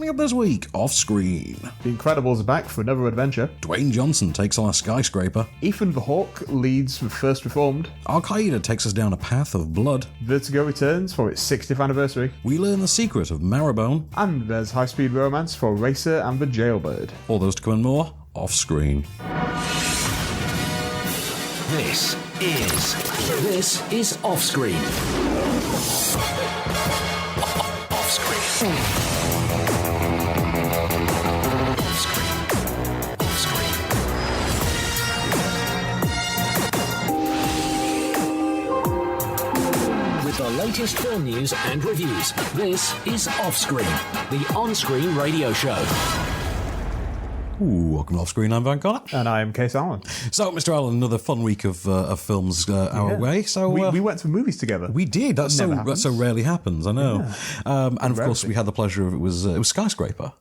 Coming up this week, off screen. The Incredibles are back for another adventure. Dwayne Johnson takes on a skyscraper. Ethan the Hawk leads with First Reformed. Al-Qaeda takes us down a path of blood. Vertigo returns for its 60th anniversary. We learn the secret of Marrowbone. And there's high-speed romance for Racer and the Jailbird. All those to come and more, off screen. This is Off Screen. Off Screen. Off Screen. Off Screen. With the latest film news and reviews, this is Off Screen, the on-screen radio show. Ooh, welcome to Off Screen. I'm Van Connor. And I am Kase Allen. So, Mr. Allen, another fun week of films our way. So we went to movies together. We did. That so rarely happens. I know. Yeah. And of course, we had the pleasure of it was Skyscraper.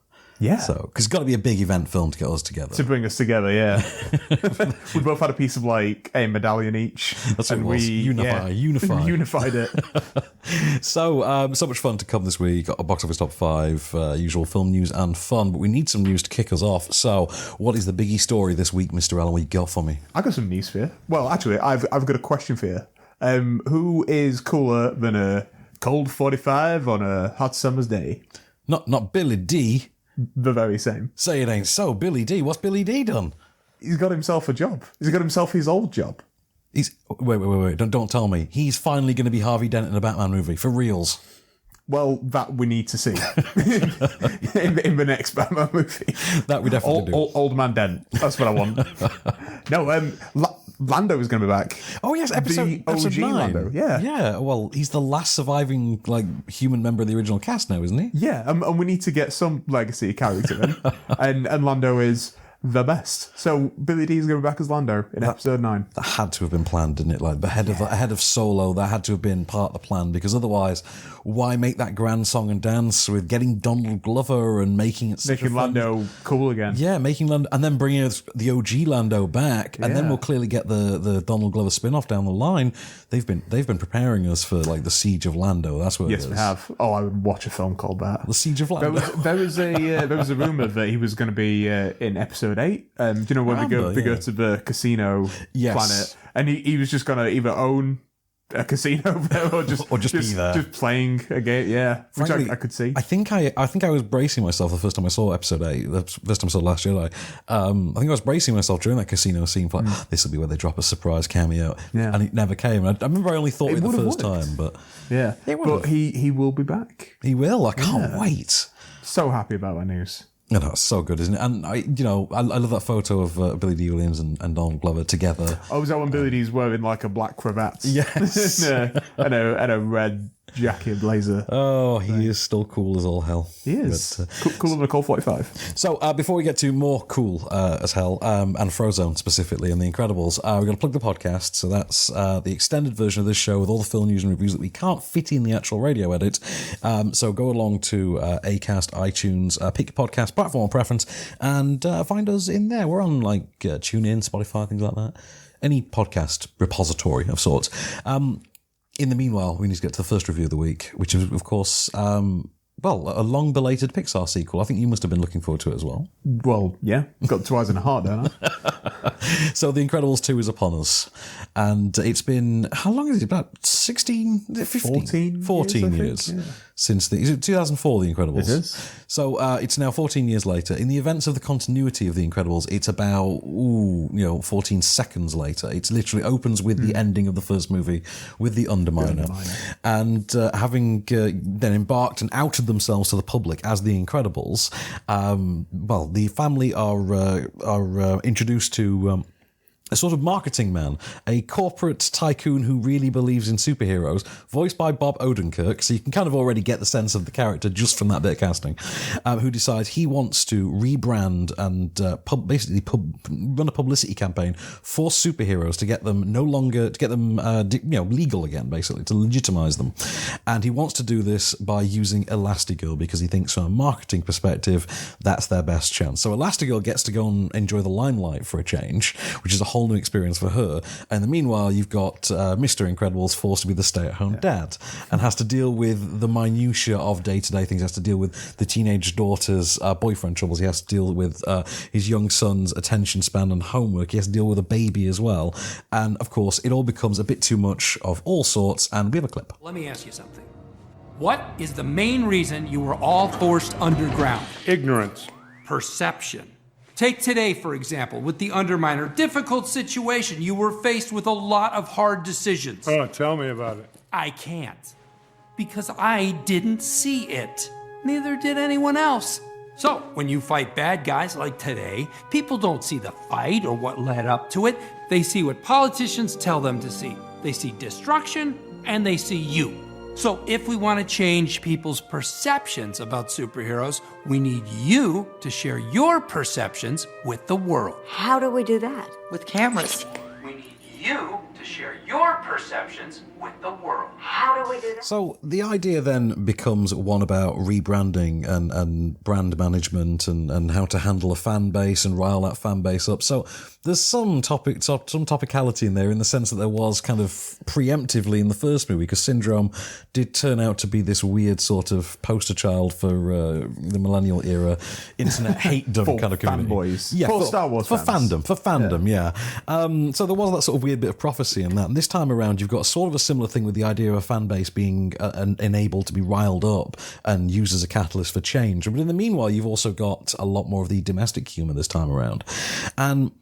Yeah. So, because it's got to be a big event film to get us together. To bring us together, yeah. We both had a piece of a medallion each. That's what it was. Unified. Unified it. So much fun to come this week. Got a box office top 5, usual film news and fun, but we need some news to kick us off. So, what is the biggie story this week, Mr. Allen? What you got for me? I got some news for you. Well, actually, I've got a question for you. Who is cooler than a cold 45 on a hot summer's day? Not Billy D. The very same. Say it ain't so. Billy D. What's Billy D done? He's got himself a job. He's got himself his old job. Wait. Don't tell me. He's finally going to be Harvey Dent in a Batman movie. For reals. Well, that we need to see in the next Batman movie. That we definitely do. Old Man Dent. That's what I want. No, Lando is going to be back. Oh yes, episode 9. Lando. Yeah. Well, he's the last surviving human member of the original cast now, isn't he? Yeah, and we need to get some legacy character in, and Lando is the best. So Billy D is going to be back as Lando in episode 9. That had to have been planned, didn't it? Ahead of Solo, that had to have been part of the plan, because otherwise, why make that grand song and dance with getting Donald Glover and making Lando cool again? Yeah, making Lando, and then bringing the OG Lando back, and then we'll clearly get the Donald Glover spin-off down the line. They've been preparing us for the Siege of Lando. That's what it is. Yes, we have. Oh, I would watch a film called that. The Siege of Lando. There was a rumor that he was going to be in episode 8. Do you know when they go to the casino planet, and he was just going to either own a casino there or just be there, just playing a game. Yeah, frankly, which I could see. I think I was bracing myself the first time I saw episode 8. The first time I saw Last Jedi. I think I was bracing myself during that casino scene for this will be where they drop a surprise cameo, and it never came. I remember I only thought it the first time, but yeah, but he will be back. He will. I can't wait. So happy about that news. No, it's so good, isn't it? And I love that photo of Billy D. Williams and Donald Glover together. Oh, was that when Billy D's wearing a black cravat? Yes. and a red jacket blazer. Oh, he is still cool as all hell. He is. Cooler than a Colt 45. So, before we get to more cool as hell, and Frozone specifically, and The Incredibles, we're going to plug the podcast. So that's the extended version of this show with all the film news and reviews that we can't fit in the actual radio edit. So go along to Acast, iTunes, pick your podcast platform of preference, and find us in there. We're on TuneIn, Spotify, things like that. Any podcast repository of sorts. In the meanwhile, we need to get to the first review of the week, which is, of course, a long-belated Pixar sequel. I think you must have been looking forward to it as well. Well, yeah. Got 2 eyes and a heart, don't I? So The Incredibles 2 is upon us. And it's been, how long is it? About 16, 15? 14 years since is it 2004, The Incredibles? It is. So it's now 14 years later. In the events of the continuity of The Incredibles, it's about, 14 seconds later. It literally opens with the ending of the first movie, with the Underminer. And having then embarked and outed themselves to the public as The Incredibles, the family are introduced to a sort of marketing man, a corporate tycoon who really believes in superheroes, voiced by Bob Odenkirk, so you can kind of already get the sense of the character just from that bit of casting, who decides he wants to rebrand and run a publicity campaign for superheroes to get them legal again, basically, to legitimize them. And he wants to do this by using Elastigirl, because he thinks from a marketing perspective, that's their best chance. So Elastigirl gets to go and enjoy the limelight for a change, which is a whole whole new experience for her. And meanwhile, you've got Mr. Incredible's forced to be the stay-at-home dad and has to deal with the minutiae of day-to-day things. He has to deal with the teenage daughter's boyfriend troubles. He has to deal with his young son's attention span and homework. He has to deal with a baby as well. And, of course, it all becomes a bit too much of all sorts, and we have a clip. Let me ask you something. What is the main reason you were all forced underground? Ignorance. Perception. Take today, for example, with the Underminer. Difficult situation. You were faced with a lot of hard decisions. Oh, tell me about it. I can't. Because I didn't see it. Neither did anyone else. So, when you fight bad guys like today, people don't see the fight or what led up to it. They see what politicians tell them to see. They see destruction, and they see you. So if we want to change people's perceptions about superheroes, we need you to share your perceptions with the world. How do we do that? With cameras. We need you to share your perceptions with the world. How do we do that? So the idea then becomes one about rebranding and brand management and how to handle a fan base and rile that fan base up. So there's some topicality in there in the sense that there was kind of preemptively in the first movie, because Syndrome did turn out to be this weird sort of poster child for the millennial era internet hate-dom kind of community. Fanboys. Yeah, for Star Wars fans. For fandom, yeah. So there was that sort of weird bit of prophecy in that. And this time around, you've got sort of a similar thing with the idea of a fan base being enabled to be riled up and used as a catalyst for change. But in the meanwhile, you've also got a lot more of the domestic humour this time around. And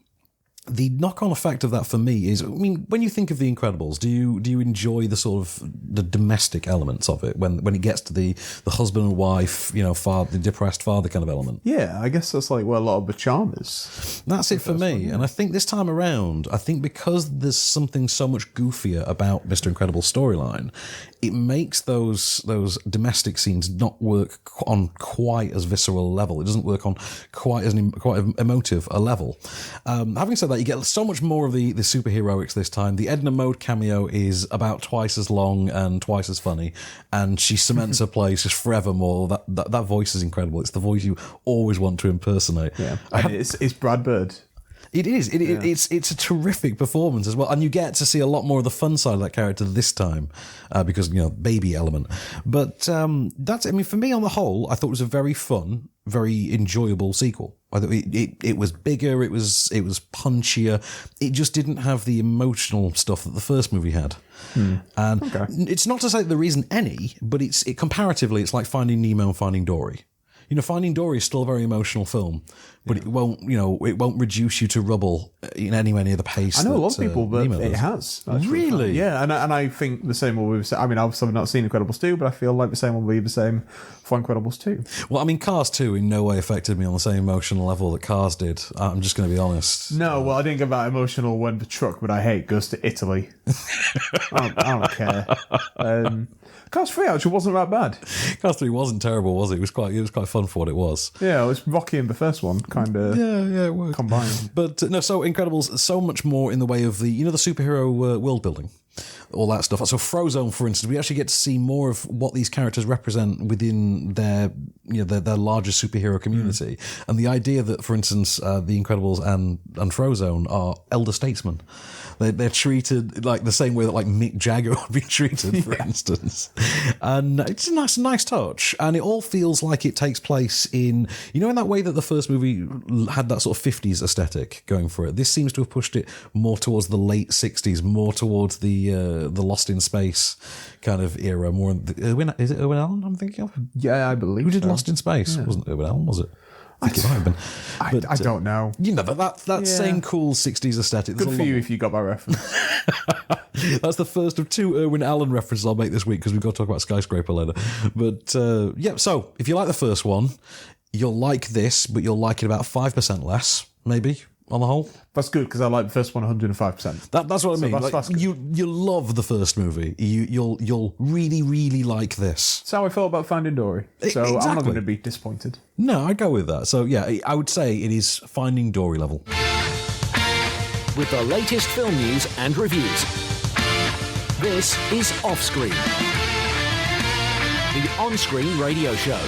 the knock-on effect of that for me is, I mean, when you think of The Incredibles, do you enjoy the sort of the domestic elements of it when it gets to the husband and wife, the depressed father kind of element? Yeah, I guess that's like where a lot of the charm is. That's it for me. And I think this time around, because there's something so much goofier about Mr. Incredible's storyline, it makes those domestic scenes not work on quite as visceral a level. It doesn't work on quite emotive a level. Having said that, you get so much more of the superheroics this time. The Edna Mode cameo is about twice as long and twice as funny, and she cements her place just forevermore. That voice is incredible. It's the voice you always want to impersonate. Yeah, it's Brad Bird. It is. It's a terrific performance as well, and you get to see a lot more of the fun side of that character this time because baby element. But for me on the whole, I thought it was a very fun, very enjoyable sequel. I thought it was bigger, it was punchier. It just didn't have the emotional stuff that the first movie had. And it's not to say that there isn't any, but comparatively, it's like Finding Nemo and Finding Dory. Finding Dory is still a very emotional film, but it won't reduce you to rubble in anywhere near the pace. I know a lot of people that Nemo it does. has. Really? Yeah, and I think the same will be. I mean, I've not seen Incredibles 2, but I feel like the same will be the same for Incredibles 2. Well, I mean, Cars 2 in no way affected me on the same emotional level that Cars did. I'm just going to be honest. No, well, I didn't get that emotional when the truck, but I hate, goes to Italy. I don't care. Cars 3 actually wasn't that bad. Cars 3 wasn't terrible, was it? It was quite fun for what it was. Yeah, it was Rocky in the first one, kind of. Yeah, it worked. Combined. But no, so Incredibles, so much more in the way of the superhero world building, all that stuff. So Frozone, for instance, we actually get to see more of what these characters represent within their larger superhero community, and the idea that, for instance, the Incredibles and Frozone are elder statesmen. They're treated like the same way that like Mick Jagger would be treated, for instance. And it's a nice touch. And it all feels like it takes place in that way that the first movie had that sort of 50s aesthetic going for it. This seems to have pushed it more towards the late 60s, more towards the Lost in Space kind of era. More is it Irwin Allen I'm thinking of? Yeah, I believe Who did so. Lost in Space? Yeah. It wasn't Irwin Allen, was it? I think it might have been. I don't know. That same cool 60s aesthetic. Good for you if you got that reference. That's the first of 2 Irwin Allen references I'll make this week because we've got to talk about Skyscraper later. But so if you like the first one, you'll like this, but you'll like it about 5% less, maybe, on the whole. That's good because I like the first one 105%. That's what I mean. That's you love the first movie. You'll really, really like this. That's how I felt about Finding Dory. So Exactly. I'm not going to be disappointed. No, I'd go with that. So yeah, I would say it is Finding Dory level. With the latest film news and reviews. This is Offscreen, the on-screen radio show.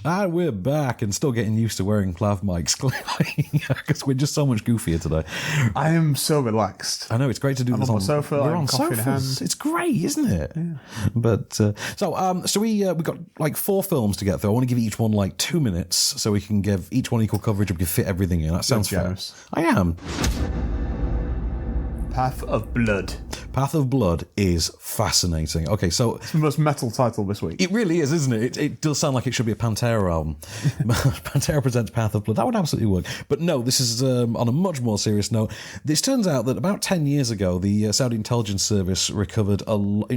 And we're back and still getting used to wearing lav mics, clearly, because we're just so much goofier today. I am so relaxed. I know, it's great to do I'm this on my sofa. We're I'm on coffee in hand. sofas. It's great, isn't it? Yeah. But so we got like 4 films to get through. I want to give each one like 2 minutes so we can give each one equal coverage. We can fit everything in. That sounds fair. I am. Path of Blood. Path of Blood is fascinating. Okay, so it's the most metal title this week. It really is, isn't it? It does sound like it should be a Pantera album. Pantera presents Path of Blood. That would absolutely work. But no, this is on a much more serious note. This turns out that about 10 years ago, the Saudi intelligence service recovered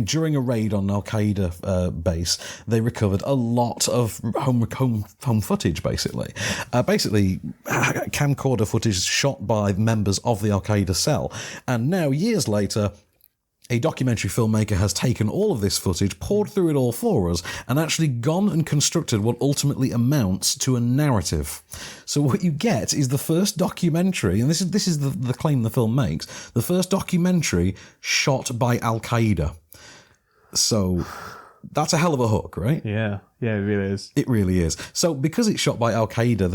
during a raid on Al Qaeda base. They recovered a lot of home footage, basically. Camcorder footage shot by members of the Al Qaeda cell, and now, years later, a documentary filmmaker has taken all of this footage, poured through it all for us, and actually gone and constructed what ultimately amounts to a narrative. So what you get is the first documentary, and this is the claim the film makes, the first documentary shot by Al Qaeda. So that's a hell of a hook, right? Yeah, it really is. It really is. So because it's shot by Al Qaeda,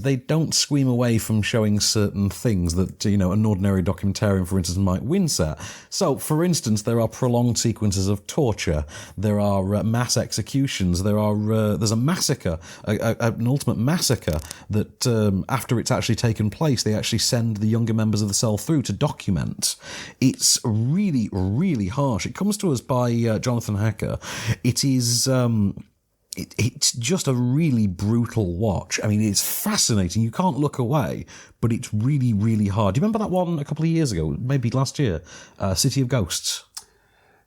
they don't squeam away from showing certain things that an ordinary documentarian, for instance, might wince at. So, for instance, there are prolonged sequences of torture. There are mass executions. There's a massacre, an ultimate massacre that after it's actually taken place, they actually send the younger members of the cell through to document. It's really, really harsh. It comes to us by Jonathan Hacker. It is. It's just a really brutal watch. I mean, it's fascinating. You can't look away, but it's really, really hard. Do you remember that one a couple of years ago, maybe last year, City of Ghosts?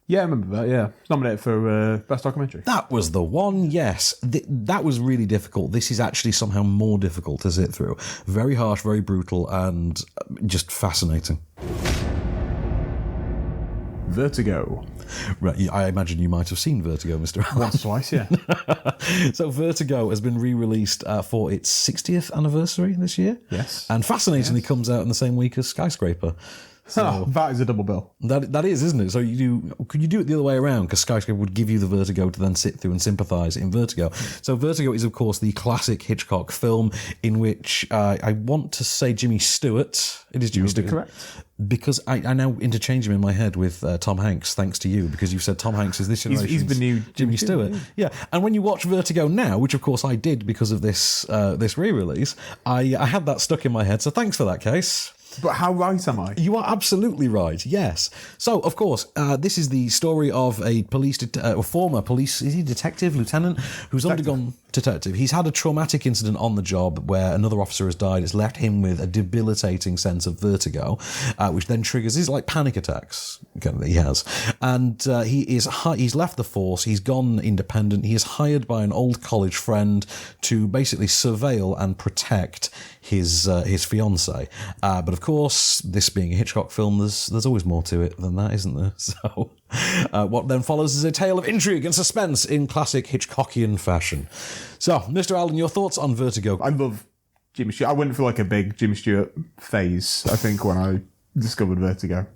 Yeah, I remember that, yeah. Nominated for Best Documentary. That was the one, yes. That was really difficult. This is actually somehow more difficult to sit through. Very harsh, very brutal, and just fascinating. Vertigo. Right, I imagine you might have seen Vertigo, Mr. Allen. Once, twice, yeah. So Vertigo has been re-released for its 60th anniversary this year. Yes. And fascinatingly comes out in the same week as Skyscraper. So that is a double bill. That is, isn't it? So could you do it the other way around? Because Skyscraper would give you the Vertigo to then sit through and sympathise in Vertigo. So Vertigo is, of course, the classic Hitchcock film in which I want to say Jimmy Stewart. It is Jimmy Stewart. Correct. Because I now interchange him in my head with Tom Hanks, thanks to you, because you've said Tom Hanks is this generation's he's the new Jimmy Stewart. Yeah, and when you watch Vertigo now, which of course I did because of this re-release, I had that stuck in my head, so thanks for that, Kase. But how right am I? You are absolutely right, yes. So, of course, this is the story of a former police, is he detective, lieutenant, who's undergone detective. He's had a traumatic incident on the job where another officer has died. It's left him with a debilitating sense of vertigo, which then triggers his panic attacks that he has. And he's left the force. He's gone independent. He is hired by an old college friend to basically surveil and protect his fiancée. But of course, this being a Hitchcock film, there's always more to it than that, isn't there? So what then follows is a tale of intrigue and suspense in classic Hitchcockian fashion. So, Mr. Allen, your thoughts on Vertigo? I love Jimmy Stewart. I went through a big Jimmy Stewart phase, I think, when I discovered Vertigo.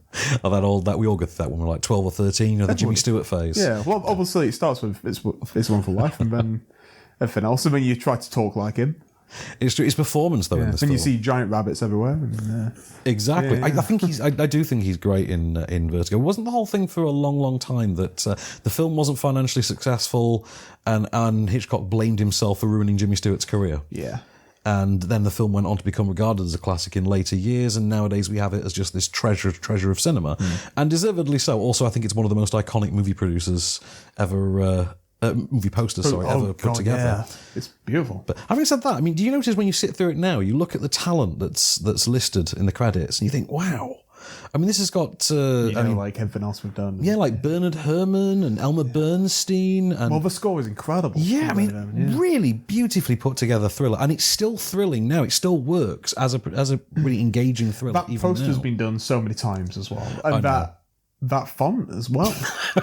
That we all go through that when we're 12 or 13, or the Jimmy Stewart phase. Yeah, well, obviously it starts with It's Wonderful Life, and then everything else. And when you try to talk like him. It's true. His performance, though, in this film. You see giant rabbits everywhere. And, exactly. Yeah. I think I do think he's great in Vertigo. Wasn't the whole thing for a long, long time that the film wasn't financially successful, and Hitchcock blamed himself for ruining Jimmy Stewart's career? Yeah. And then the film went on to become regarded as a classic in later years, and nowadays we have it as just this treasure of cinema, and deservedly so. Also, I think it's one of the most iconic movie producers ever. Movie posters, ever put together. Yeah. It's beautiful. But having said that, I mean, do you notice when you sit through it now, you look at the talent that's listed in the credits, and you think, wow. I mean, this has got... everything else we've done. Yeah, Bernard Herrmann and Elmer Bernstein. And, well, the score is incredible. Yeah, I mean, really beautifully put together thriller. And it's still thrilling now. It still works as a really engaging thriller. That poster's been done so many times as well. And that font as well.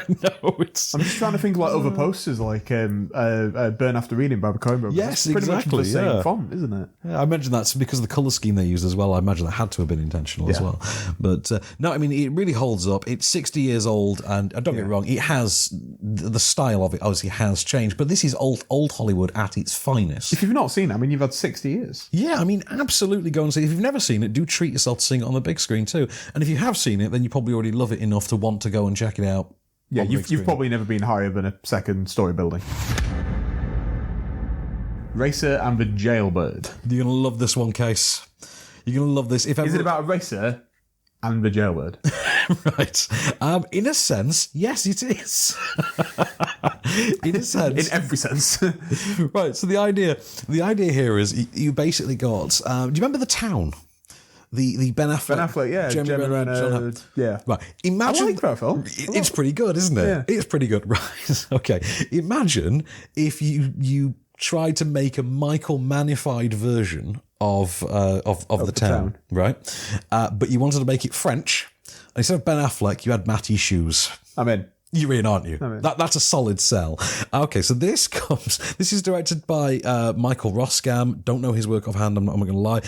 No, it's... I'm just trying to think like other posters, like Burn After Reading by Coen. Yes, it's pretty exactly, much the same font, isn't it? Yeah, I mentioned that's because of the colour scheme they used as well. I imagine that had to have been intentional as well. But no, I mean, it really holds up. It's 60 years old, and don't get me wrong, it has... The style of it obviously has changed, but this is old Hollywood at its finest. If you've not seen it, I mean, you've had 60 years. Yeah, I mean, absolutely go and see it. If you've never seen it, do treat yourself to seeing it on the big screen too. And if you have seen it, then you probably already love it enough to want to go and check it out. Yeah, you've probably never been higher than a second story building. Racer and the Jailbird. You're going to love this one, Kase. You're going to love this. Is it about a racer and the Jailbird? Right. In a sense, yes, it is. In a sense. In every sense. Right, so the idea here is you basically got... do you remember The Town? The Ben Affleck, yeah, Jeremy Renner, yeah. Right. Imagine I like that film. It's pretty good, isn't it? Yeah. It's pretty good, right? Okay. Imagine if you tried to make a Michael Mannified version of the town, right? But you wanted to make it French. And instead of Ben Affleck, you had Matty Shoes. I'm in. You're in, aren't you? I'm in. That's a solid sell. Okay, so this is directed by Michael Roskam. Don't know his work offhand, I'm not going to lie.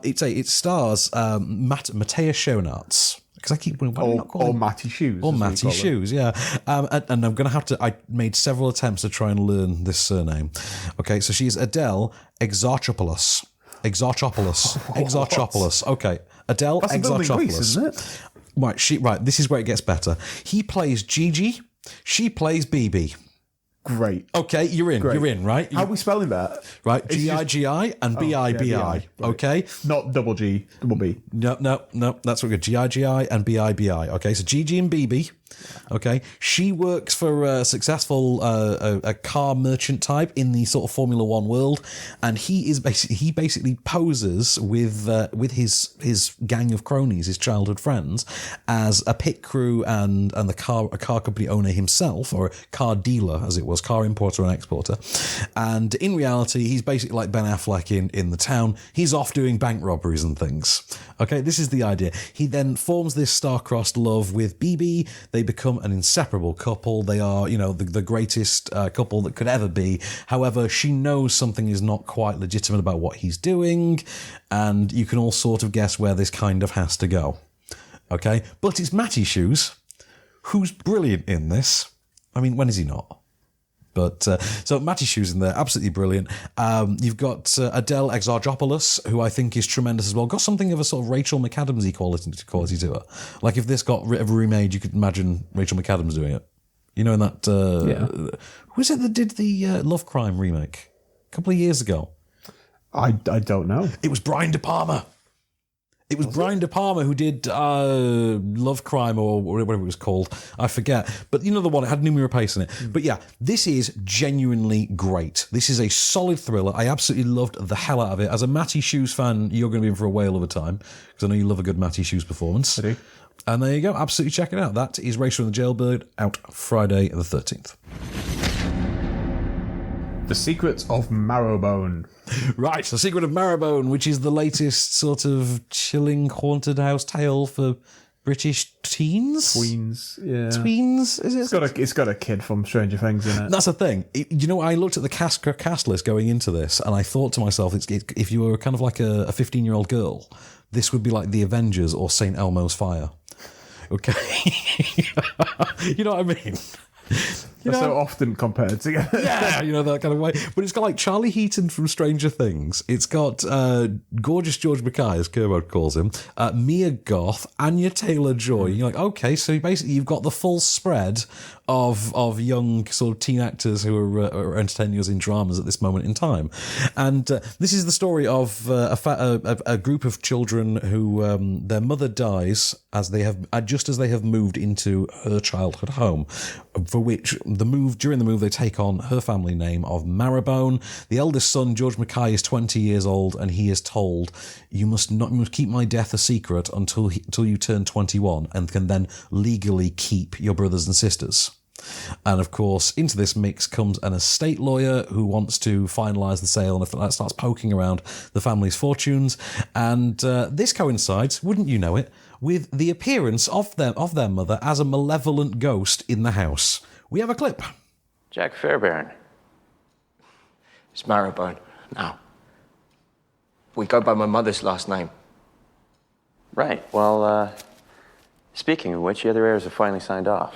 It stars Matthias Schoenaerts. Because I keep or Matty Shoes. Or Matty Shoes, yeah. And I'm going to have to... I made several attempts to try and learn this surname. Okay, so she's Adele Exarchopoulos. Exarchopoulos. Okay, Adele Exarchopoulos. Greece, isn't it? Right, this is where it gets better. He plays Gigi, she plays BB. Great. Okay, you're in. Great. You're in, right? How are we spelling that? Right, G-I-G-I and B-I-B-I. Okay? Not double G, double B. No, that's what good. G-I-G-I and B-I-B-I. Okay, so Gigi and BB. Okay, she works for a successful a car merchant type in the sort of Formula One world, and he basically poses with his gang of cronies, his childhood friends, as a pit crew and a car company owner himself, or a car dealer as it was, car importer and exporter. And in reality, he's basically like Ben Affleck in The Town. He's off doing bank robberies and things. Okay, this is the idea. He then forms this star-crossed love with BB. They become an inseparable couple. They are, the greatest couple that could ever be. However, she knows something is not quite legitimate about what he's doing, and you can all sort of guess where this kind of has to go. Okay? But it's Matty Shoes, who's brilliant in this. I mean, when is he not? But so Matty Shoes in there, absolutely brilliant. You've got Adele Exarchopoulos, who I think is tremendous as well. Got something of a sort of Rachel McAdams-y quality to her. Like if this got remade, you could imagine Rachel McAdams doing it. You know, in that... Who was it that did the Love Crime remake a couple of years ago? I don't know. It was Brian De Palma. It was Brian De Palma who did Love Crime or whatever it was called. I forget. But you know the one, it had Numira Pace in it. But yeah, this is genuinely great. This is a solid thriller. I absolutely loved the hell out of it. As a Matty Shoes fan, you're going to be in for a whale of a time, because I know you love a good Matty Shoes performance. I do. And there you go. Absolutely check it out. That is Racer and the Jailbird, out Friday the 13th. The Secret of Marrowbone. Right, The Secret of Marrowbone, which is the latest sort of chilling haunted house tale for British teens? Tweens, yeah. Tweens, is it? It's got a kid from Stranger Things in it. That's the thing. I looked at the cast list going into this, and I thought to myself, if you were kind of like a 15-year-old girl, this would be like The Avengers or St. Elmo's Fire. Okay? You know what I mean? So often compared together. Yeah, that kind of way. But it's got like Charlie Heaton from Stranger Things. It's got gorgeous George Mackay, as Kermode calls him, Mia Goth, Anya Taylor-Joy. You're like, okay, so basically you've got the full spread of young sort of teen actors who are entertaining us in dramas at this moment in time. And this is the story of a group of children who their mother dies as they have moved into her childhood home, for which during the move they take on her family name of Marrowbone. The eldest son, George Mackay, is 20 years old, and he is told, you must keep my death a secret until you turn 21 and can then legally keep your brothers and sisters. And of course, into this mix comes an estate lawyer who wants to finalise the sale, and if that starts poking around the family's fortunes. And this coincides, wouldn't you know it, with the appearance of their mother as a malevolent ghost in the house. We have a clip. Jack Fairbairn. It's Marrowbone now. We go by my mother's last name. Right. Well, speaking of which, the other heirs have finally signed off,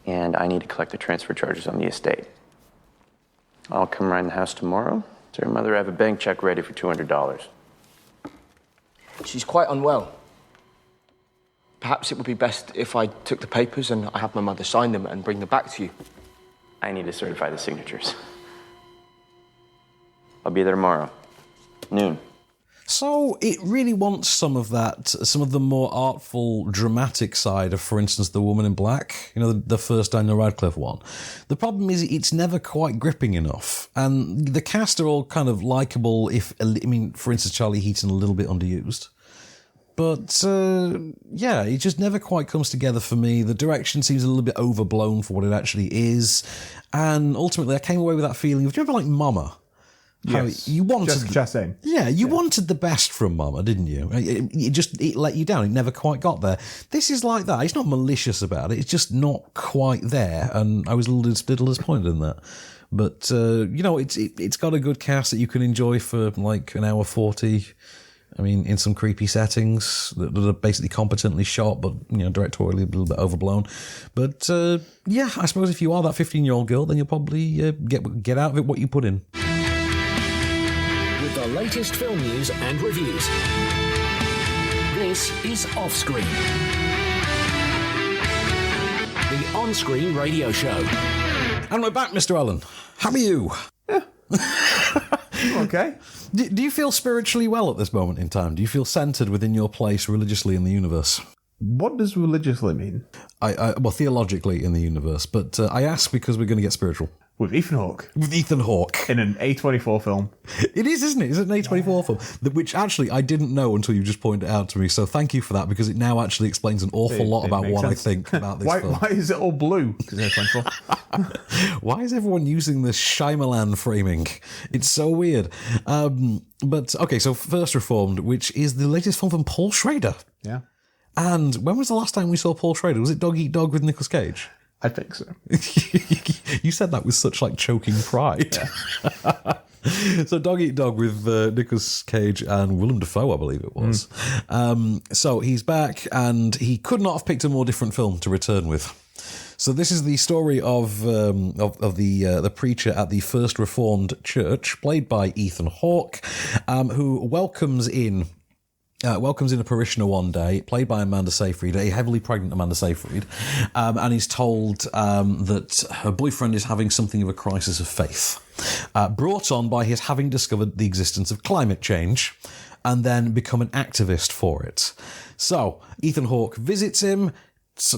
and I need to collect the transfer charges on the estate. I'll come around the house tomorrow. Does your mother have a bank check ready for $200? She's quite unwell. Perhaps it would be best if I took the papers and I have my mother sign them and bring them back to you. I need to certify the signatures. I'll be there tomorrow, noon. So it really wants some of the more artful, dramatic side of, for instance, The Woman in Black, the first Daniel Radcliffe one. The problem is it's never quite gripping enough. And the cast are all kind of likeable, for instance, Charlie Heaton a little bit underused. But, it just never quite comes together for me. The direction seems a little bit overblown for what it actually is. And ultimately, I came away with that feeling of, do you remember, like, Mama? Yes. You wanted, Jessica Chastain. Yeah, you wanted the best from Mama, didn't you? It let you down. It never quite got there. This is like that. It's not malicious about it. It's just not quite there. And I was a little disappointed in that. But, it's got a good cast that you can enjoy for like an hour 40. I mean, in some creepy settings that are basically competently shot, but, directorially a little bit overblown. But, I suppose if you are that 15-year-old girl, then you'll probably get out of it what you put in. With the latest film news and reviews, this is Offscreen, the on-screen radio show. And we're back, Mr. Allen. How are you? Yeah. Okay. Do you feel spiritually well at this moment in time? Do you feel centered within your place religiously in the universe? What does religiously mean? Well, theologically in the universe, but I ask because we're going to get spiritual. With Ethan Hawke. With Ethan Hawke. In an A24 film. It is, isn't it? It's an A24 film, which actually I didn't know until you just pointed it out to me, so thank you for that, because it now actually explains an awful lot about what I think about this film. Why is it all blue? Because it's A24. Why is everyone using this Shyamalan framing? It's so weird. But, okay, so First Reformed, which is the latest film from Paul Schrader. Yeah. And when was the last time we saw Paul Schrader? Was it Dog Eat Dog with Nicolas Cage? I think so. You said that with such choking pride. Yeah. So Dog Eat Dog with Nicolas Cage and Willem Dafoe, I believe it was. So he's back, and he could not have picked a more different film to return with. So this is the story of the preacher at the First Reformed Church, played by Ethan Hawke, who welcomes in a parishioner one day, played by Amanda Seyfried, a heavily pregnant Amanda Seyfried, and he's told that her boyfriend is having something of a crisis of faith, brought on by his having discovered the existence of climate change and then become an activist for it. So Ethan Hawke visits him,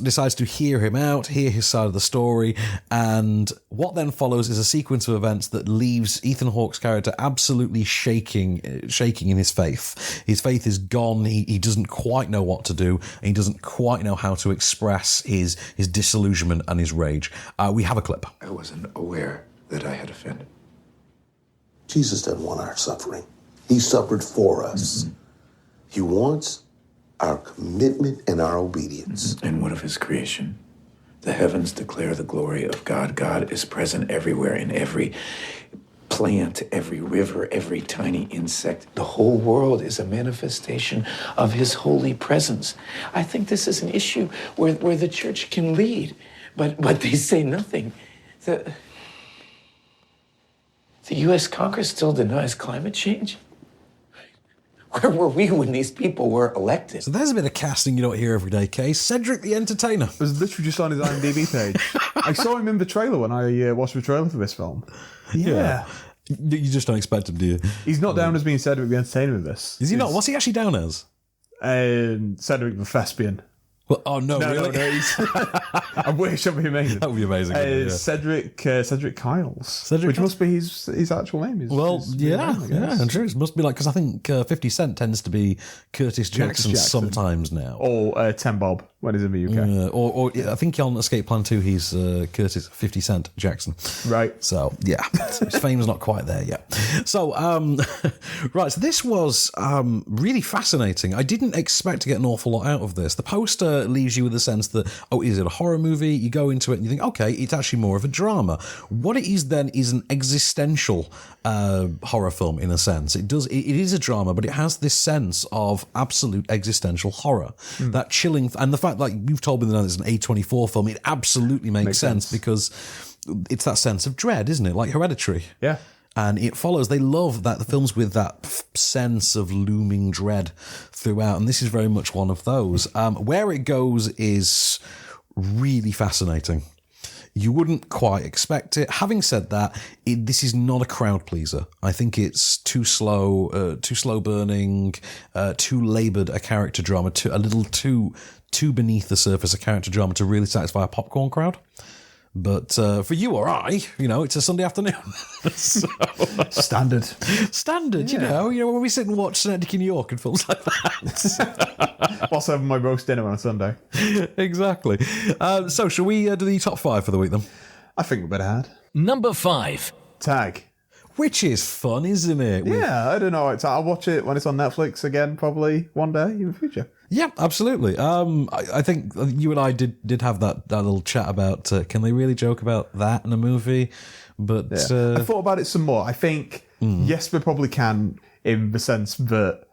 decides to hear him out, hear his side of the story, and what then follows is a sequence of events that leaves Ethan Hawke's character absolutely shaking in his faith. His faith is gone. He doesn't quite know what to do, and he doesn't quite know how to express his disillusionment and his rage. We have a clip. I wasn't aware that I had offended. Jesus doesn't want our suffering. He suffered for us. Mm-hmm. He wants our commitment and our obedience. And what of his creation? The heavens declare the glory of God. God is present everywhere, in every plant, every river, every tiny insect. The whole world is a manifestation of his holy presence. I think this is an issue where the church can lead, but they say nothing. The U.S. Congress still denies climate change. Where were we when these people were elected? So there's a bit of casting you don't hear every day, Kase. Cedric the Entertainer. I was literally just on his IMDb page. I saw him in the trailer when I watched the trailer for this film. Yeah. You just don't expect him, do you? He's not down as being Cedric the Entertainer in this. Is he not? What's he actually down as? Cedric the Thespian. Well, oh, no, really? No, I wish. That would be amazing. That would be amazing. Cedric Kyles, which Kyles? Must be his actual name. I'm sure it must be because I think 50 Cent tends to be Curtis Jackson sometimes now. Or Ten Bob. when he's in the UK. Or I think on Escape Plan 2, he's Curtis 50 Cent Jackson. Right. So, yeah, his fame's not quite there yet. So, right, so this was really fascinating. I didn't expect to get an awful lot out of this. The poster leaves you with the sense that, is it a horror movie? You go into it and you think, okay, it's actually more of a drama. What it is then is an existential horror film, in a sense. It is a drama, but it has this sense of absolute existential horror. That chilling, and the fact, like you've told me that it's an A24 film, it absolutely makes sense because it's that sense of dread, isn't it? Like Hereditary. Yeah. And it follows. They love that the films with that sense of looming dread throughout, and this is very much one of those. Where it goes is really fascinating. You wouldn't quite expect it. Having said that, this is not a crowd pleaser. I think it's too slow burning, too laboured a character drama, a little too beneath the surface a character drama to really satisfy a popcorn crowd. But for you or I, it's a Sunday afternoon. So, Standard. Yeah. When we sit and watch Synecdoche in New York and films like that. Whilst having my roast dinner on a Sunday. Exactly. So shall we do the top 5 for the week then? I think we better add. Number 5. Tag. Which is fun, isn't it? Yeah, I don't know. I'll watch it when it's on Netflix again, probably one day in the future. Yeah, absolutely. I think you and I did have that little chat about can they really joke about that in a movie? But I thought about it some more. I think, yes, we probably can, in the sense that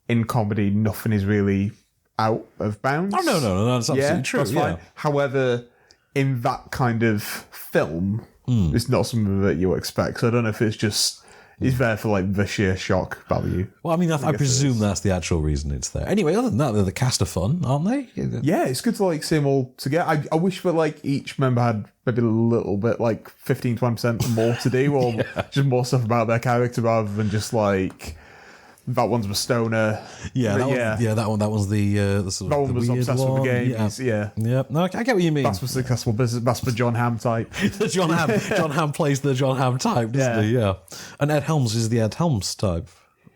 in comedy, nothing is really out of bounds. Oh, no, that's absolutely true. That's fine. However, in that kind of film, it's not something that you expect. So I don't know if it's there for like the sheer shock value. Well, I mean, I presume that's the actual reason it's there. Anyway, other than that, the cast are fun, aren't they? Yeah, it's good to like see them all together. I wish that like each member had maybe a little bit, like 15-20% more to do, or just more stuff about their character rather than just like that one's a stoner. Yeah, that one's the sort of that one was weird obsessed with the game. Yeah. No, I get what you mean. That's the successful business. That's the John Hamm type. The John Hamm plays the John Hamm type, doesn't he? Yeah. And Ed Helms is the Ed Helms type.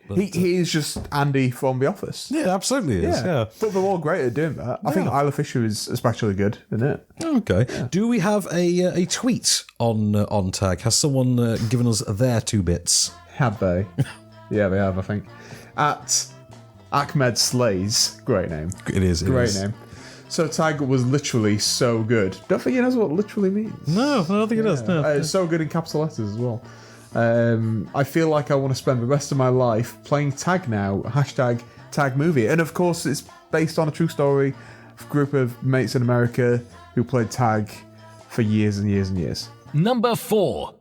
But, he is just Andy from The Office. Yeah, absolutely is. Yeah. But they're all great at doing that. I think Isla Fisher is especially good, isn't it? Okay. Yeah. Do we have a tweet on Tag? Has someone given us their 2 bits? Have they? Yeah, they have, I think. At Ahmed Slays. Great name. It is. Great name. So Tag was literally so good. Don't think he knows what literally means. No, I don't think it does. No. It's so good in capital letters as well. I feel like I want to spend the rest of my life playing Tag now. #Tag movie. And of course, it's based on a true story of a group of mates in America who played Tag for years and years and years. Number 4.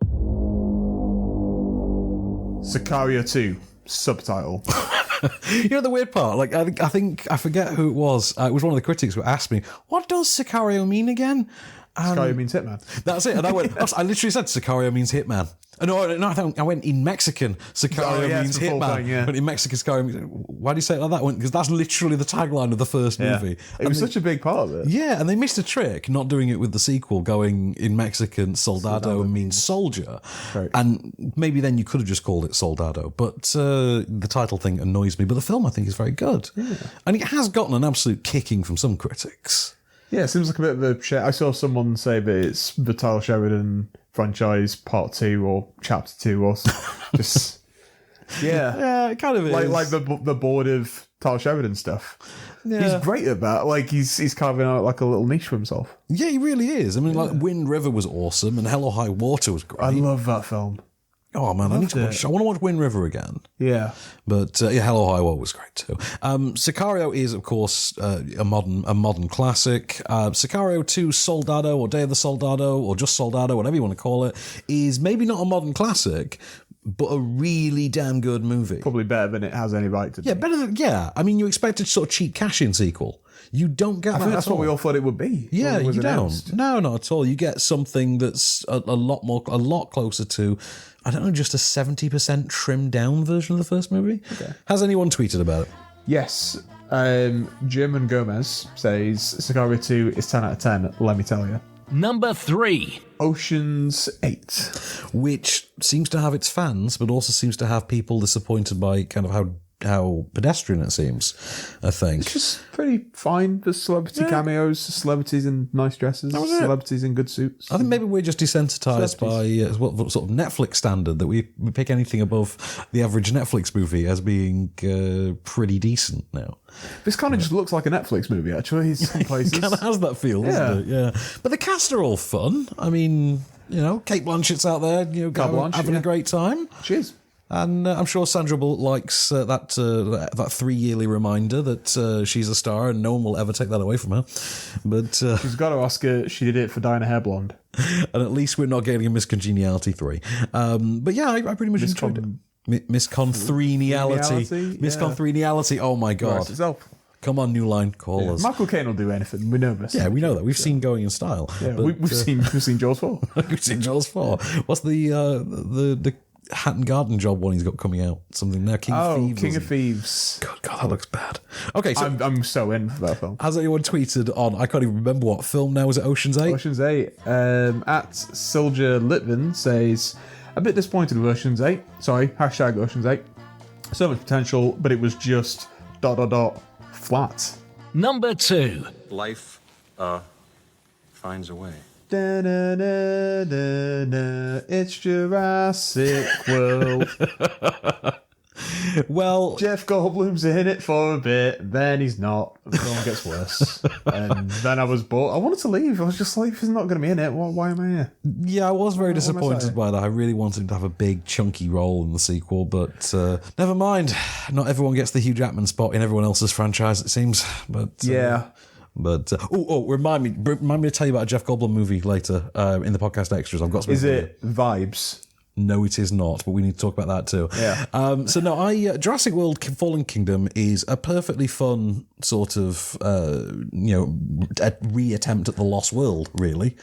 Sicario 2, subtitle. The weird part, like I forget who it was. It was one of the critics who asked me, "What does Sicario mean again?" Sicario means hitman. That's it. And I went. I literally said Sicario means hitman. No, I went in Mexican. Sicario means hitman. Thing, But in Mexican, Sicario means. Why do you say it like that? Because that's literally the tagline of the first movie. It was such a big part of it. Yeah, and they missed a trick not doing it with the sequel, going in Mexican, soldado means soldier. Right. And maybe then you could have just called it Soldado. But the title thing annoys me. But the film, I think, is very good. Yeah. And it has gotten an absolute kicking from some critics. Yeah, it seems like a bit of a... I saw someone say that it's the Tyler Sheridan franchise part 2 or chapter 2 or just... Yeah, it kind of is. Like the board of Tyler Sheridan stuff. Yeah. He's great at that. Like, he's carving out like a little niche for himself. Yeah, he really is. I mean, like Wind River was awesome and Hell or High Water was great. I love that film. Oh man, I want to watch Wind River again. Yeah, but Hell or High Water was great too. Sicario is, of course, a modern classic. Sicario 2, Soldado, or Day of the Soldado, or just Soldado, whatever you want to call it, is maybe not a modern classic, but a really damn good movie. Probably better than it has any right to be. Yeah, better than I mean, you expect a sort of cheap cash-in sequel. You don't get that. I think that's what we all thought it would be. Yeah, you don't. No, not at all. You get something that's a lot closer to, I don't know, just a 70% trimmed down version of the first movie. Okay. Has anyone tweeted about it? Yes. German Gomez says Sicario 2 is 10 out of 10, let me tell you. Number 3. Ocean's 8. Which seems to have its fans, but also seems to have people disappointed by kind of how pedestrian it seems, I think. It's just pretty fine. There's celebrity cameos, celebrities in nice dresses, celebrities in good suits. I think maybe we're just desensitized by what sort of Netflix standard that we pick anything above the average Netflix movie as being pretty decent now. This kind of just looks like a Netflix movie, actually, in some places. It kind of has that feel, doesn't it? Yeah. But the cast are all fun. I mean, Kate Blanchett's out there, having a great time. She is. And I'm sure Sandra Bullock likes that 3-yearly reminder that she's a star and no one will ever take that away from her. But she's got her Oscar. She did it for dyeing her hair blonde. And at least we're not getting a Miss Congeniality 3. But yeah, I pretty much enjoyed it. Miss Conthreeniality. Miss Conthreeniality. Oh my God. Come on, New Line, call us. Michael Caine will do anything. We know this. Yeah, we know that. We've seen Going in Style. Yeah, but, we've seen Jaws 4. We've seen Jaws 4. What's the Hatton Garden job one he's got coming out? Something now. King of Thieves. King of Thieves. God, that looks bad. Okay, so I'm so in for that film. Has anyone tweeted on? I can't even remember what film now. Was it Ocean's 8? Ocean's 8. At Silja Litvin says, a bit disappointed with Ocean's 8. Sorry, hashtag Ocean's 8. So much potential, but it was just ... flat. Number 2. Life finds a way. It's Jurassic World. Well, Jeff Goldblum's in it for a bit, then he's not. The film gets worse. And then I was bored. I wanted to leave. I was just like, if he's not going to be in it, why am I here? Yeah, I was very disappointed by that. I really wanted him to have a big, chunky role in the sequel, but never mind. Not everyone gets the Hugh Jackman spot in everyone else's franchise, it seems. But yeah. But remind me to tell you about a Jeff Goldblum movie later in the podcast extras. I've got some. Is it Vibes? No, it is not, but we need to talk about that too. Yeah. Jurassic World Fallen Kingdom is a perfectly fun sort of, re-attempt at the Lost World, really.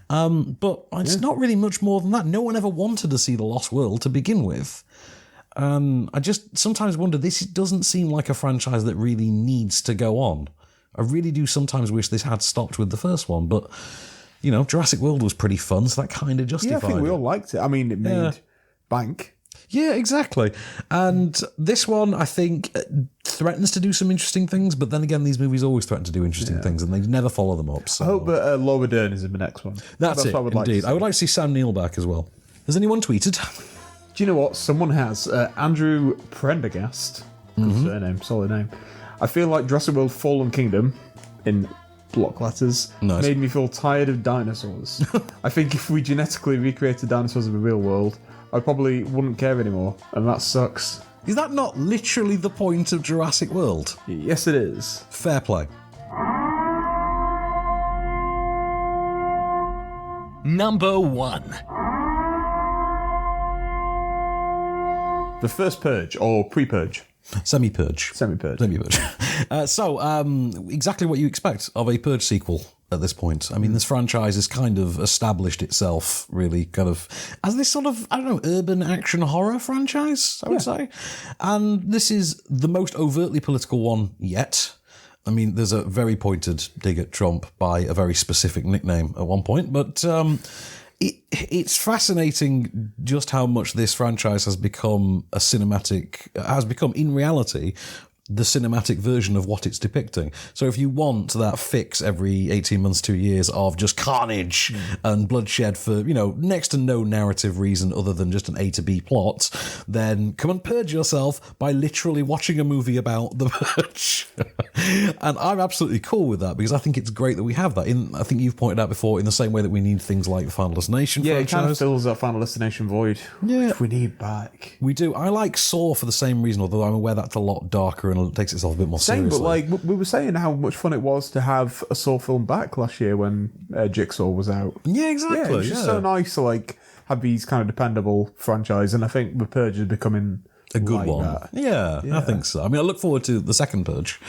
But it's not really much more than that. No one ever wanted to see the Lost World to begin with. I just sometimes wonder, this doesn't seem like a franchise that really needs to go on. I really do sometimes wish this had stopped with the first one, but... Jurassic World was pretty fun, so that kind of justified it. Yeah, I think we all liked it. I mean, it made bank. Yeah, exactly. And this one, I think, threatens to do some interesting things, but then again, these movies always threaten to do interesting things, and they never follow them up. So. I hope that Laura Dern is in the next one. That's it, what indeed. I would like to see Sam Neill back as well. Has anyone tweeted? Do you know what? Someone has. Andrew Prendergast. Good surname, solid name. I feel like Jurassic World Fallen Kingdom, in... block letters, made me feel tired of dinosaurs. I think if we genetically recreated dinosaurs in the real world, I probably wouldn't care anymore, and that sucks. Is that not literally the point of Jurassic World? Yes, it is. Fair play. Number 1. The first Purge, or pre-Purge. Semi-Purge. Exactly what you expect of a Purge sequel at this point. I mean, this franchise has kind of established itself really kind of as this sort of, urban action horror franchise, I would say. And this is the most overtly political one yet. I mean, there's a very pointed dig at Trump by a very specific nickname at one point, but... It's fascinating just how much this franchise has become in reality the cinematic version of what it's depicting. So if you want that fix every 18 months, 2 years of just carnage and bloodshed for, next to no narrative reason other than just an A to B plot, then come and purge yourself by literally watching a movie about the purge. And I'm absolutely cool with that because I think it's great that we have that. I think you've pointed out before, in the same way that we need things like the Final Destination franchise. Yeah, it kind of fills that Final Destination void, which we need back. We do. I like Saw for the same reason, although I'm aware that's a lot darker and takes itself a bit more seriously. But like we were saying, how much fun it was to have a Saw film back last year when Jigsaw was out. Yeah, exactly. Yeah, it's just so nice to have these kind of dependable franchise, and I think the Purge is becoming a good one. That. Yeah, I think so. I mean, I look forward to the second Purge.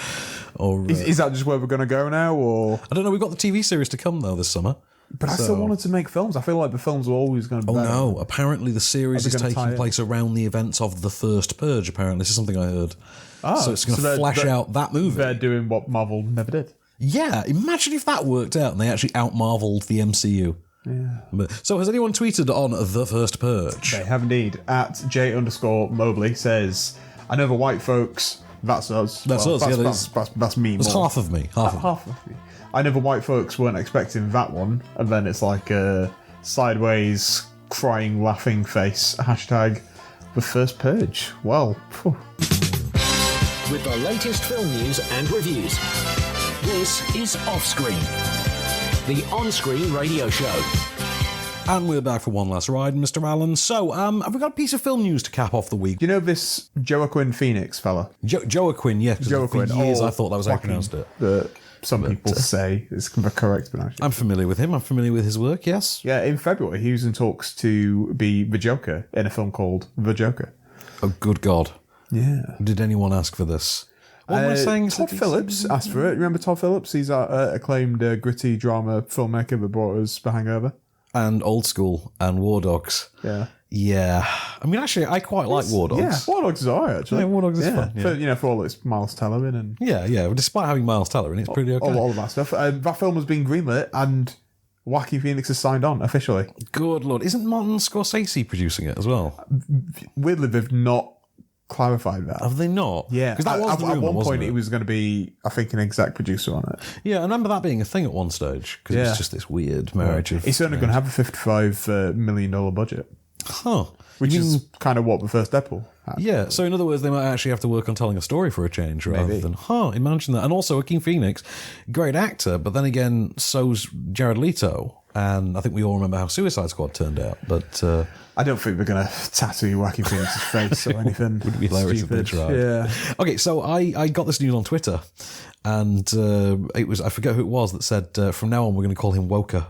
Or is that just where we're going to go now, or I don't know. We've got the TV series to come though this summer. But I still wanted to make films. I feel like the films are always going to be better. No, apparently the series is taking place around the events of the first Purge, apparently. This is something I heard. So it's going to flesh out that movie. They're doing what Marvel never did. Yeah, imagine if that worked out and they actually out-Marveled the MCU. Yeah. So has anyone tweeted on the first Purge? They have indeed. At J_Mobley says, I know the white folks. That's us. That's us. Yeah, that's me. That's more. half of me. Half of me. I know the white folks weren't expecting that one, and then it's like a sideways, crying, laughing face. Hashtag the first purge. Well, phew. With the latest film news and reviews, this is Offscreen, the on-screen radio show. And we're back for one last ride, Mr. Allen. So, have we got a piece of film news to cap off the week? Do you know this Joaquin Phoenix fella? Joaquin, yeah. Joaquin. For years I thought that was how you pronounced it. Some people say it's the correct pronunciation. I'm familiar with him. I'm familiar with his work, yes. Yeah, in February he was in talks to be the Joker in a film called The Joker. Oh, good God. Yeah. Did anyone ask for this? What was I saying? Todd Phillips asked for it. Remember Todd Phillips? He's our acclaimed gritty drama filmmaker that brought us The Hangover. And Old School and War Dogs. Yeah. Yeah. I mean, actually, I quite like War Dogs. Yeah, War Dogs is alright, actually. Yeah, War Dogs is fun. Yeah. For all its Miles Teller in. And yeah. Despite having Miles Teller in, it's pretty okay. All of that stuff. That film has been greenlit and Joaquin Phoenix has signed on officially. Good Lord. Isn't Martin Scorsese producing it as well? Weirdly, they've not clarified that. Have they not? Yeah. Because that was the at rumour, one point it he was going to be, I think, an exec producer on it. Yeah, I remember that being a thing at one stage because it was just this weird marriage of... He's certainly going to have a $55 million budget. Huh. Which is kind of what the first Deadpool had. Yeah, so in other words, they might actually have to work on telling a story for a change rather than, imagine that. And also, Joaquin Phoenix, great actor, but then again, so's Jared Leto. And I think we all remember how Suicide Squad turned out, but... I don't think we're going to tattoo Joaquin Phoenix's face or anything. Would be hilarious if they tried. Yeah. Okay, so I got this news on Twitter, and it was, I forget who it was, that said, from now on, we're going to call him Woker.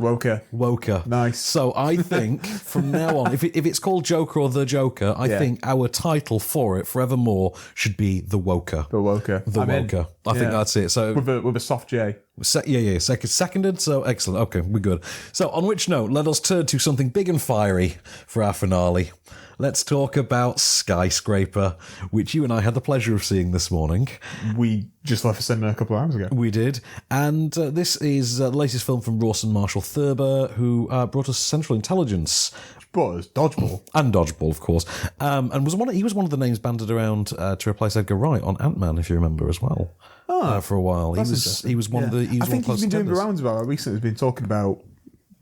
Woker. Nice. So I think from now on, if it's called Joker or The Joker, I think our title for it forevermore should be The Woker. The Woker. The Woker. I think that's it. So with a soft J. Seconded. So excellent. Okay, we're good. So on which note, let us turn to something big and fiery for our finale. Let's talk about Skyscraper, which you and I had the pleasure of seeing this morning. We just left the cinema a couple of hours ago. We did. And this is the latest film from Rawson Marshall Thurber, who brought us Central Intelligence. Brought us Dodgeball. And Dodgeball, of course. And he was one of the names banded around to replace Edgar Wright on Ant-Man, if you remember, as well. For a while. He was one of the... I think he's been doing the rounds about it recently. He's been talking about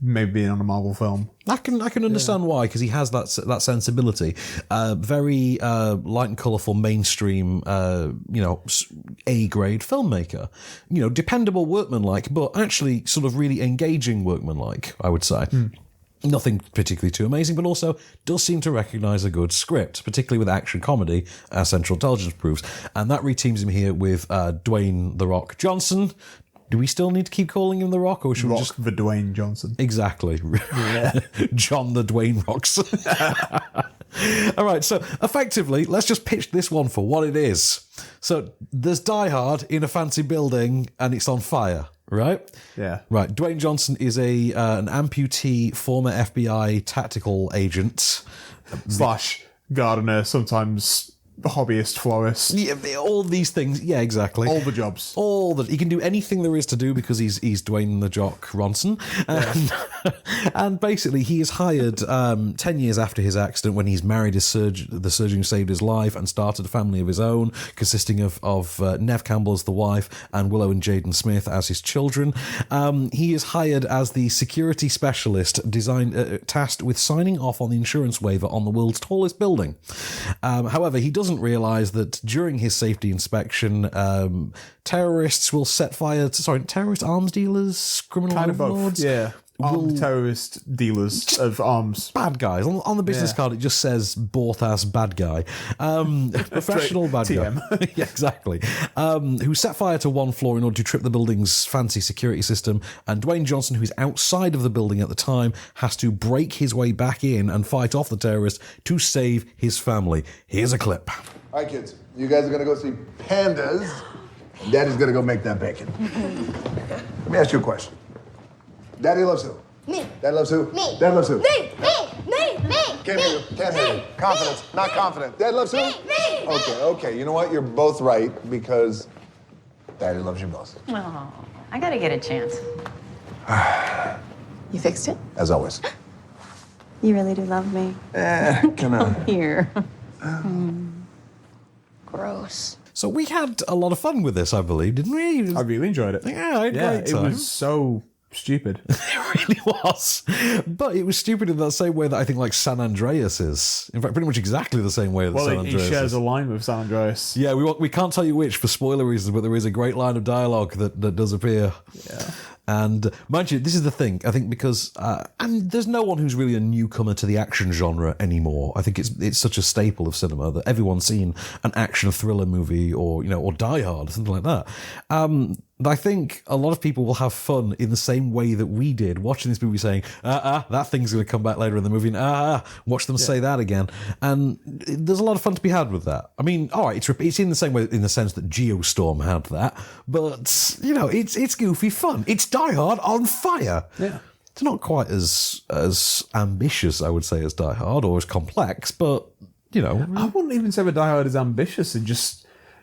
maybe being on a Marvel film. I can understand why, because he has that sensibility. Very light and colourful, mainstream, A-grade filmmaker. Dependable workmanlike, but actually sort of really engaging workmanlike, I would say. Nothing particularly too amazing, but also does seem to recognise a good script, particularly with action comedy, as Central Intelligence proves. And that reteams him here with Dwayne "The Rock" Johnson. Do we still need to keep calling him The Rock, or should we just... the Dwayne Johnson. Exactly. Yeah. John the Dwayne Rocks. All right, so effectively, let's just pitch this one for what it is. So there's Die Hard in a fancy building, and it's on fire, right? Yeah. Right, Dwayne Johnson is an amputee, former FBI tactical agent. / gardener, sometimes... hobbyist florist. Yeah, all these things. Yeah, exactly. All the jobs. He can do anything there is to do because he's Dwayne the Jock Ronson. And basically he is hired 10 years after his accident, when he's married the surgeon who saved his life and started a family of his own, consisting of Neve Campbell as the wife and Willow and Jaden Smith as his children. He is hired as the security specialist tasked with signing off on the insurance waiver on the world's tallest building. However, he doesn't realise that during his safety inspection, terrorist arms dealers, criminal kind of overlords. Both, yeah. Armed terrorist dealers of arms. Bad guys. On the business card, it just says Borthas bad guy. Professional bad guy. Yeah, exactly. Who set fire to one floor in order to trip the building's fancy security system. And Dwayne Johnson, who's outside of the building at the time, has to break his way back in and fight off the terrorist to save his family. Here's a clip. All right, kids. You guys are going to go see pandas. And Daddy's going to go make that bacon. Let me ask you a question. Daddy loves who? Me. Dad loves who? Me. Dad loves who? Me. Can't hear you. Can't hear you. Confidence. Not confident. Dad loves who? Me. Okay. You know what? You're both right because Daddy loves you both. Oh, I gotta get a chance. You fixed it? As always. You really do love me. Come on. Here. Gross. So we had a lot of fun with this, I believe, didn't we? I really enjoyed it. Yeah, I had a great time. It was so stupid. It really was. But it was stupid in that same way that I think like San Andreas is. In fact, pretty much exactly the same way that San Andreas Well, he shares is. a line with San Andreas. Yeah, we can't tell you which for spoiler reasons, but there is a great line of dialogue that does appear. Yeah. And mind you, this is the thing, I think, because and there's no one who's really a newcomer to the action genre anymore. I think it's such a staple of cinema that everyone's seen an action thriller movie or Die Hard, something like that. I think a lot of people will have fun in the same way that we did, watching this movie saying, that thing's going to come back later in the movie, and watch them say that again. And there's a lot of fun to be had with that. I mean, all right, it's in the same way, in the sense that Geostorm had that, but, it's goofy fun. It's Die Hard on fire. Yeah. It's not quite as ambitious, I would say, as Die Hard, or as complex, but, I wouldn't even say that Die Hard is ambitious,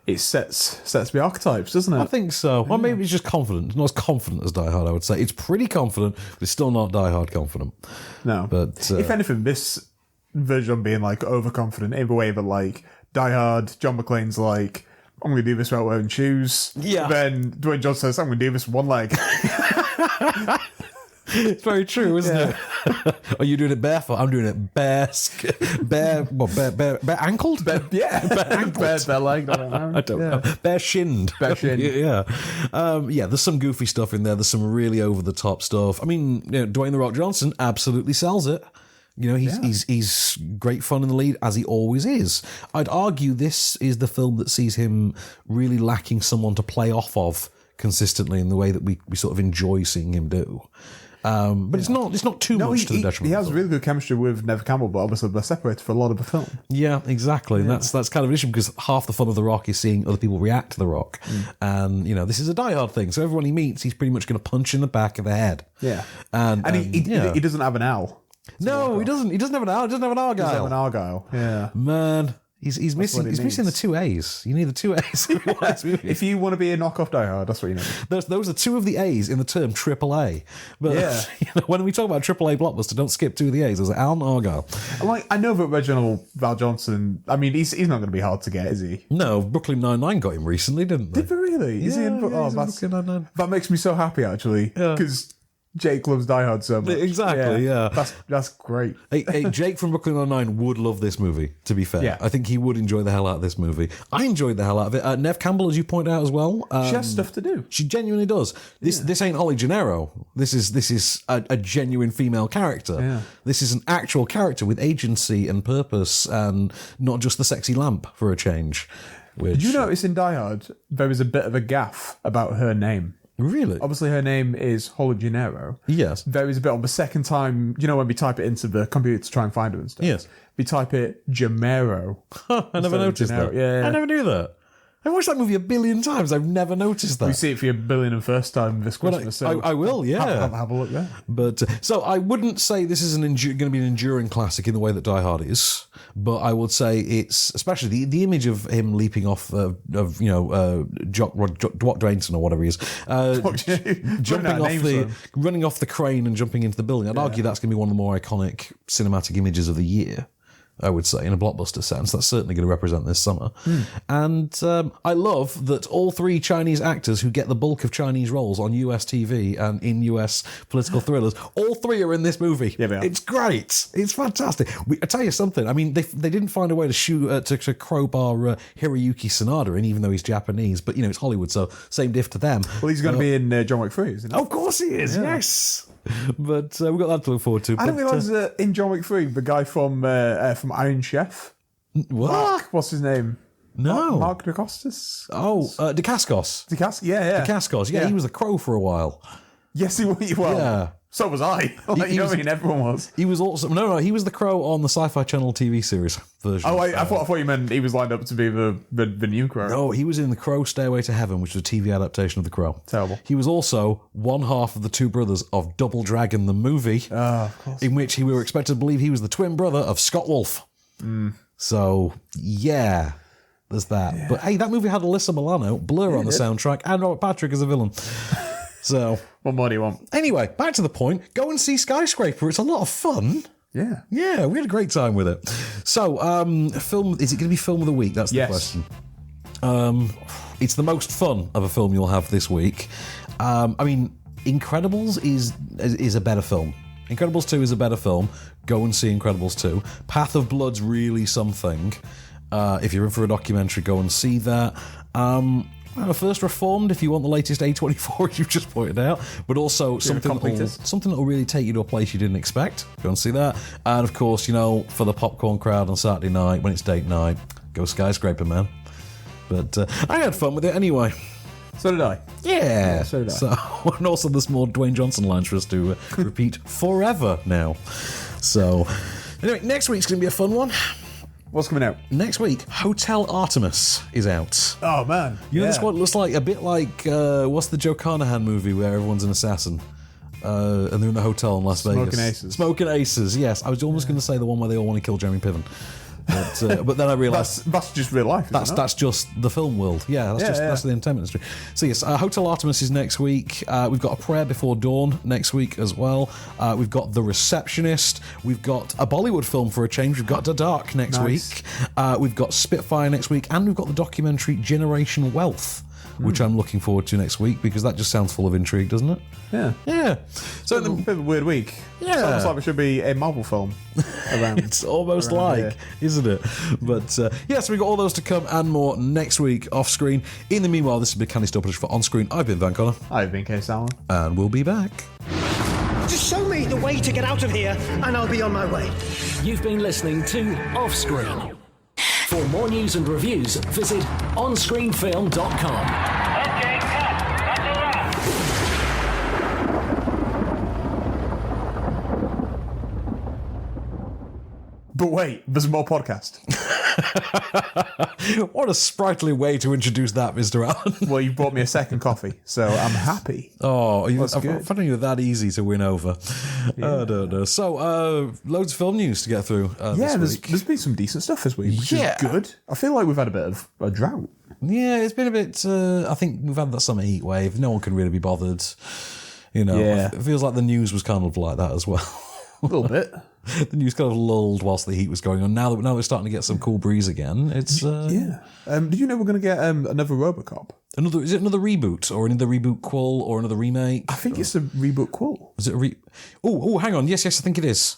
it sets the archetypes, doesn't it? I think so. Well, maybe it's just confident. It's not as confident as Die Hard, I would say. It's pretty confident, but it's still not Die Hard confident. No. But if anything, this version being like overconfident in a way that like Die Hard, John McClane's like, I'm going to do this without wearing shoes. Yeah. Then Dwayne Johnson says, I'm going to do this with one leg. It's very true, isn't it? Are you doing it barefoot? I'm doing it bare ankled? Bare legged. I don't know. Bare shinned. Bare shinned. Yeah. There's some goofy stuff in there. There's some really over the top stuff. I mean, Dwayne "The Rock" Johnson absolutely sells it. He's great fun in the lead, as he always is. I'd argue this is the film that sees him really lacking someone to play off of consistently in the way that we sort of enjoy seeing him do. But it's not too much to the detriment. He has really good chemistry with Neve Campbell, but obviously they're separated for a lot of the film. Yeah, exactly. Yeah. That's kind of an issue, because half the fun of The Rock is seeing other people react to The Rock. And, this is a Die Hard thing. So everyone he meets, he's pretty much going to punch in the back of the head. Yeah. And he doesn't have an owl. No, he doesn't. He doesn't have an owl. He doesn't have an Argyle. He doesn't have an Argyle. Yeah. Man. He's missing the two A's. You need the two A's. If you want to be a knockoff Die Hard, that's what you need. Those are two of the A's in the term AAA. But when we talk about AAA blockbuster, don't skip two of the A's. There's Alan Argyle. I know that Reginald Val Johnson, I mean, he's not going to be hard to get, is he? No, Brooklyn Nine-Nine got him recently, didn't they? Did they really? Is he in Brooklyn Nine-Nine. That makes me so happy, actually. Because Jake loves Die Hard so much. Exactly, yeah. That's great. Hey, Jake from Brooklyn Nine-Nine would love this movie, to be fair. Yeah. I think he would enjoy the hell out of this movie. I enjoyed the hell out of it. Neve Campbell, as you point out as well. She has stuff to do. She genuinely does. This ain't Holly Gennaro. This is a genuine female character. Yeah. This is an actual character with agency and purpose, and not just the sexy lamp for a change. Did you notice in Die Hard, there was a bit of a gaffe about her name? Really? Obviously, her name is Holly Gennaro. Yes. There is a bit on the second time, when we type it into the computer to try and find her and stuff. Yes. We type it Jamero. I never noticed that. Yeah. I never knew that. I've watched that movie a billion times. I've never noticed that. We see it for your billion and first time this Christmas. So I will, yeah. Have a look there. But so I wouldn't say this is going to be an enduring classic in the way that Die Hard is, but I would say it's, especially the image of him leaping off Jock Dwainson or whatever he is, running off the crane and jumping into the building. I'd argue that's going to be one of the more iconic cinematic images of the year. I would say, in a blockbuster sense. That's certainly going to represent this summer. And I love that all three Chinese actors who get the bulk of Chinese roles on US TV and in US political thrillers, all three are in this movie. Yeah, they are. It's great. It's fantastic. I tell you something. I mean, they didn't find a way to shoot to crowbar Hiroyuki Sanada in, even though he's Japanese. But, it's Hollywood, so same diff to them. Well, he's going to be in John Wick 3, isn't he? Of course he is, yes. But we've got that to look forward to. I didn't realise that in John Wick 3, the guy from Iron Chef. What? Mark, what's his name? No. Mark DeCostas? DeCascos. Yeah. DeCascos. Yeah, he was a crow for a while. Yes, he was. Well, yeah. So was I. Everyone was. He was also... No, he was the crow on the Sci-Fi Channel TV series version. Oh, I thought you meant he was lined up to be the new crow. No, he was in The Crow Stairway to Heaven, which was a TV adaptation of The Crow. Terrible. He was also one half of the two brothers of Double Dragon, the movie, of course. in which we were expected to believe he was the twin brother of Scott Wolf. So, yeah, there's that. Yeah. But hey, that movie had Alyssa Milano, Blur on the soundtrack, and Robert Patrick as a villain. So, what more do you want? Anyway, back to the point. Go and see Skyscraper. It's a lot of fun. Yeah. Yeah, we had a great time with it. So, film, is it going to be film of the week? That's the question. It's the most fun of a film you'll have this week. I mean, Incredibles is a better film. Incredibles 2 is a better film. Go and see Incredibles 2. Path of Blood's really something. If you're in for a documentary, go and see that. First Reformed, if you want the latest A24, you just pointed out, but also something that will really take you to a place you didn't expect. Go and see that. And of course, for the popcorn crowd on Saturday night, when it's date night, go Skyscraper, man. But I had fun with it anyway. So did I. Yeah, so did I. So, and also there's more Dwayne Johnson lines for us to repeat forever now. So, anyway, next week's going to be a fun one. What's coming out? Next week, Hotel Artemis is out. Oh, man. You know, this one looks like a bit like, what's the Joe Carnahan movie where everyone's an assassin? And they're in a hotel in Las Vegas. Smoking Aces. Smoking Aces, yes. I was almost going to say the one where they all want to kill Jeremy Piven. But then I realised that's just real life. That's just the film world. Yeah, that's the entertainment industry. So yes, Hotel Artemis is next week. We've got A Prayer Before Dawn next week as well. We've got The Receptionist. We've got a Bollywood film for a change. We've got The Dark next week. We've got Spitfire next week, and we've got the documentary Generation Wealth, which I'm looking forward to next week because that just sounds full of intrigue, doesn't it? Yeah. So it's a bit of a weird week. Yeah. It's almost like there should be a Marvel film around. It's almost around like, here. isn't it? But so we've got all those to come and more next week off screen. In the meanwhile, this has been Candy Stoppage for On Screen. I've been Van Connor. I've been Kase. And we'll be back. Just show me the way to get out of here, and I'll be on my way. You've been listening to Off Screen. For more news and reviews, visit onscreenfilm.com. But wait, there's more podcast. What a sprightly way to introduce that, Mr. Allen. Well, you bought me a second coffee, so I'm happy. Oh, That's I'm good. finding you that easy to win over. I don't know. So, loads of film news to get through this week. There's been some decent stuff this week, which is good. I feel like we've had a bit of a drought. Yeah, it's been a bit... I think we've had that summer heat wave. No one can really be bothered. It feels like the news was kind of like that as well. A little bit. The news kind of lulled whilst the heat was going on. Now we're starting to get some cool breeze again. It's Did you know we're going to get another RoboCop? Is it another reboot or another reboot qual or another remake? I think it's a reboot qual. Is it a Oh, hang on. Yes, I think it is.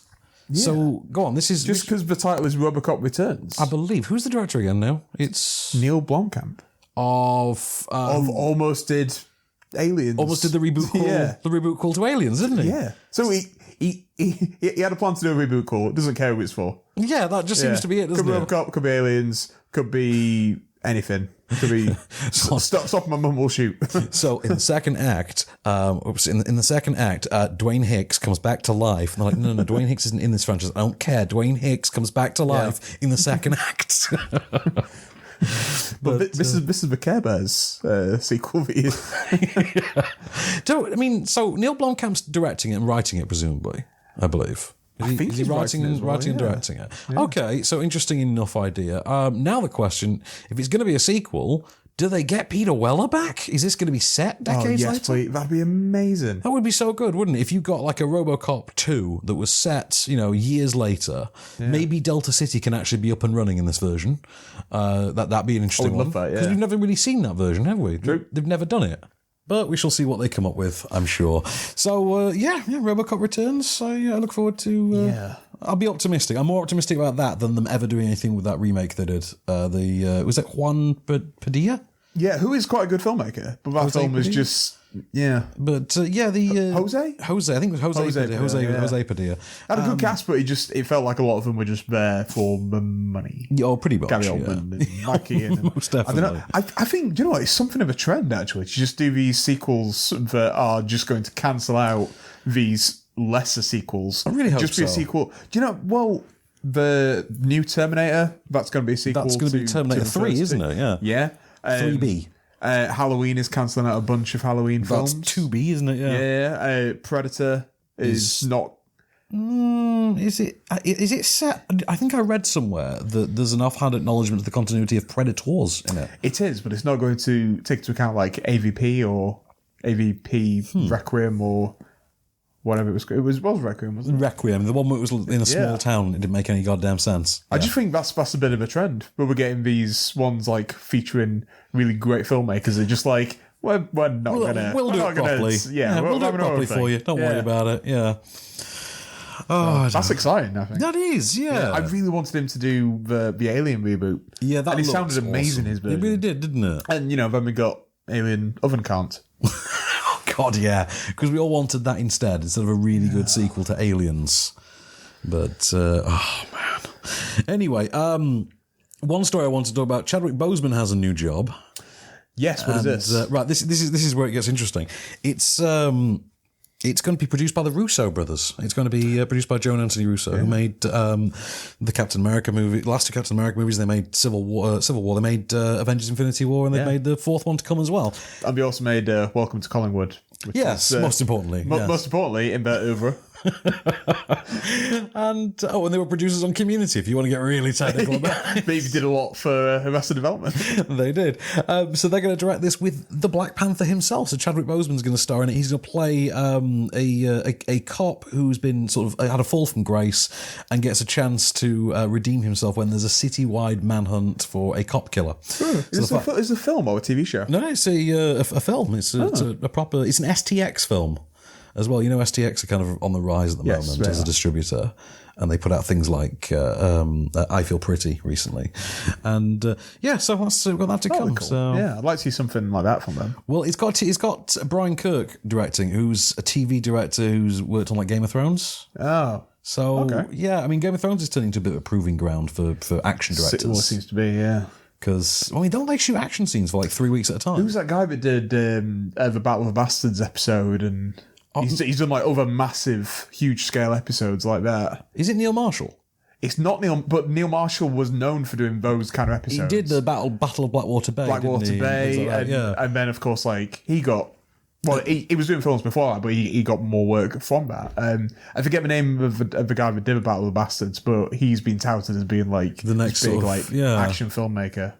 Yeah. So go on. This is just because the title is RoboCop Returns. I believe. Who's the director again now? It's Neil Blomkamp of Almost Did Aliens. Almost did the reboot call. Yeah. The reboot call to Aliens, didn't he? Yeah. So he had a plan to do a reboot call. Doesn't care who it's for. Yeah, that just seems to be it, doesn't could it? be RoboCop, could be Aliens, could be anything. Could be stop my mum will shoot. So in the second act, in the second act, Dwayne Hicks comes back to life. And they're like, no, Dwayne Hicks isn't in this franchise. I don't care. Dwayne Hicks comes back to life in the second act. But this is the Care Bears sequel. So Neil Blomkamp's directing it and writing it, presumably, I believe. Is he writing and directing it? Yeah. Okay, so interesting enough idea. Now the question, if it's going to be a sequel, do they get Peter Weller back? Is this going to be set decades later? Please. That'd be amazing. That would be so good, wouldn't it? If you got like a RoboCop 2 that was set, years later, maybe Delta City can actually be up and running in this version. That'd be an interesting one. Because we've never really seen that version, have we? True. They've never done it. But we shall see what they come up with, I'm sure. So, RoboCop returns. I look forward to... I'll be optimistic. I'm more optimistic about that than them ever doing anything with that remake they did. Was it Juan Padilla? Yeah, who is quite a good filmmaker. But that film was just... Yeah. But, Jose? Jose, I think it was Jose Padilla. Had a good cast, but it felt like a lot of them were just there for the money. Oh, pretty much. Gary Oldman and Mike Keaton. Most definitely. I don't know. I think, do you know what? It's something of a trend, actually, to just do these sequels that are just going to cancel out these lesser sequels. I really hope just be a sequel. Do you know, the new Terminator, that's going to be a sequel. That's going to be Terminator 3, isn't it? Yeah. Yeah. 3B. Halloween is cancelling out a bunch of Halloween films. That's 2B, isn't it? Yeah. Predator is not... Is it set? I think I read somewhere that there's an offhand acknowledgement of the continuity of Predators in it. It is, but it's not going to take into account like AVP or AVP Requiem or whatever it was Requiem, wasn't it? Requiem, the one that was in a small town. It didn't make any goddamn sense. I just think that's a bit of a trend where we're getting these ones like featuring really great filmmakers. They're just like, we'll do it properly. We'll do it properly for you. Don't worry about it. Yeah. Oh, that's exciting, I think. That is, yeah. I really wanted him to do the Alien reboot. Yeah, that and it sounded amazing, his version. It really did, didn't it? And, then we got Alien Oven Count. God, yeah. Because we all wanted that instead of a really good sequel to Aliens. But, oh, man. Anyway, one story I wanted to talk about. Chadwick Boseman has a new job. Yes, what is this? Right, this is where it gets interesting. It's going to be produced by the Russo brothers. It's going to be produced by Joe and Anthony Russo, who made the Captain America movie, last two Captain America movies. They made Civil War. They made Avengers: Infinity War, and they made the fourth one to come as well. And we also made Welcome to Collingwood. Yes, most importantly. Most importantly, in Bert Oeuvre. and they were producers on Community, if you want to get really technical about it. They did a lot for Arrested Development. They did. So they're going to direct this with the Black Panther himself. So Chadwick Boseman's going to star in it. He's going to play a cop who's been sort of had a fall from grace and gets a chance to redeem himself when there's a citywide manhunt for a cop killer. Is it a film or a TV show? No, it's a film. It's a proper. It's an STX film. As well, STX are kind of on the rise at the moment as a distributor, and they put out things like I Feel Pretty recently, and so we've got that to come. Cool. So I'd like to see something like that from them. Well, it's got Brian Kirk directing, who's a TV director who's worked on like Game of Thrones. Oh, so Game of Thrones is turning into a bit of a proving ground for action directors. Well, it seems to be, Because, don't they shoot action scenes for like 3 weeks at a time? Who's that guy that did the Battle of the Bastards episode and... He's done like other massive, huge scale episodes like that. Is it Neil Marshall? It's not Neil, but Neil Marshall was known for doing those kind of episodes. He did the Battle of Blackwater Bay. And then of course, like he got. Well, he was doing films before that, but he got more work from that. I forget the name of the guy that did the Battle of the Bastards, but he's been touted as being like the next big, sort of, action filmmaker.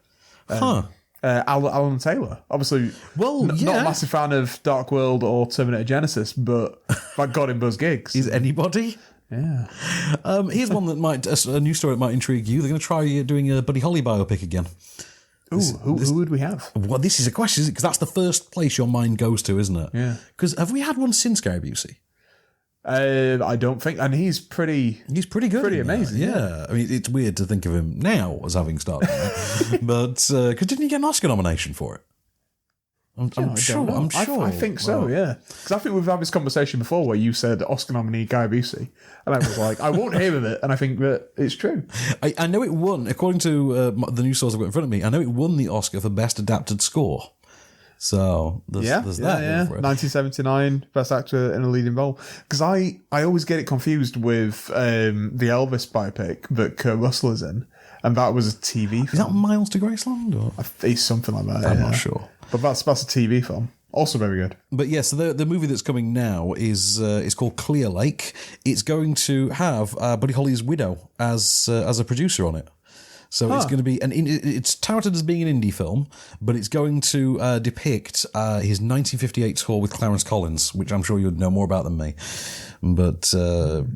Alan Taylor, obviously, not a massive fan of Dark World or Terminator Genesis, but that got him those gigs. Is anybody? Yeah. Here's one that a new story that might intrigue you. They're going to try doing a Buddy Holly biopic again. Who would we have? Well, this is a question, because that's the first place your mind goes to, isn't it? Yeah. Because have we had one since Gary Busey? I don't think, and he's pretty good, pretty amazing. Yeah. I mean, it's weird to think of him now as having started, but because didn't he get an Oscar nomination for it? I'm sure. I think so. Yeah, because I think we've had this conversation before where you said Oscar nominee Guy Busey, and I was like, I won't hear of it, and I think that it's true. I know it won, according to the news source I've got in front of me. I know it won the Oscar for Best Adapted Score. So there's that. 1979, Best Actor in a Leading Role. Because I always get it confused with the Elvis biopic that Kurt Russell is in, and that was a TV film. Is that Miles to Graceland? Or? It's something like that. I'm not sure. But that's a TV film. Also very good. But yes, the movie that's coming now is called Clear Lake. It's going to have Buddy Holly's widow as a producer on it. So it's going to be it's touted as being an indie film, but it's going to depict his 1958 tour with Clarence Collins, which I'm sure you'd know more about than me. But so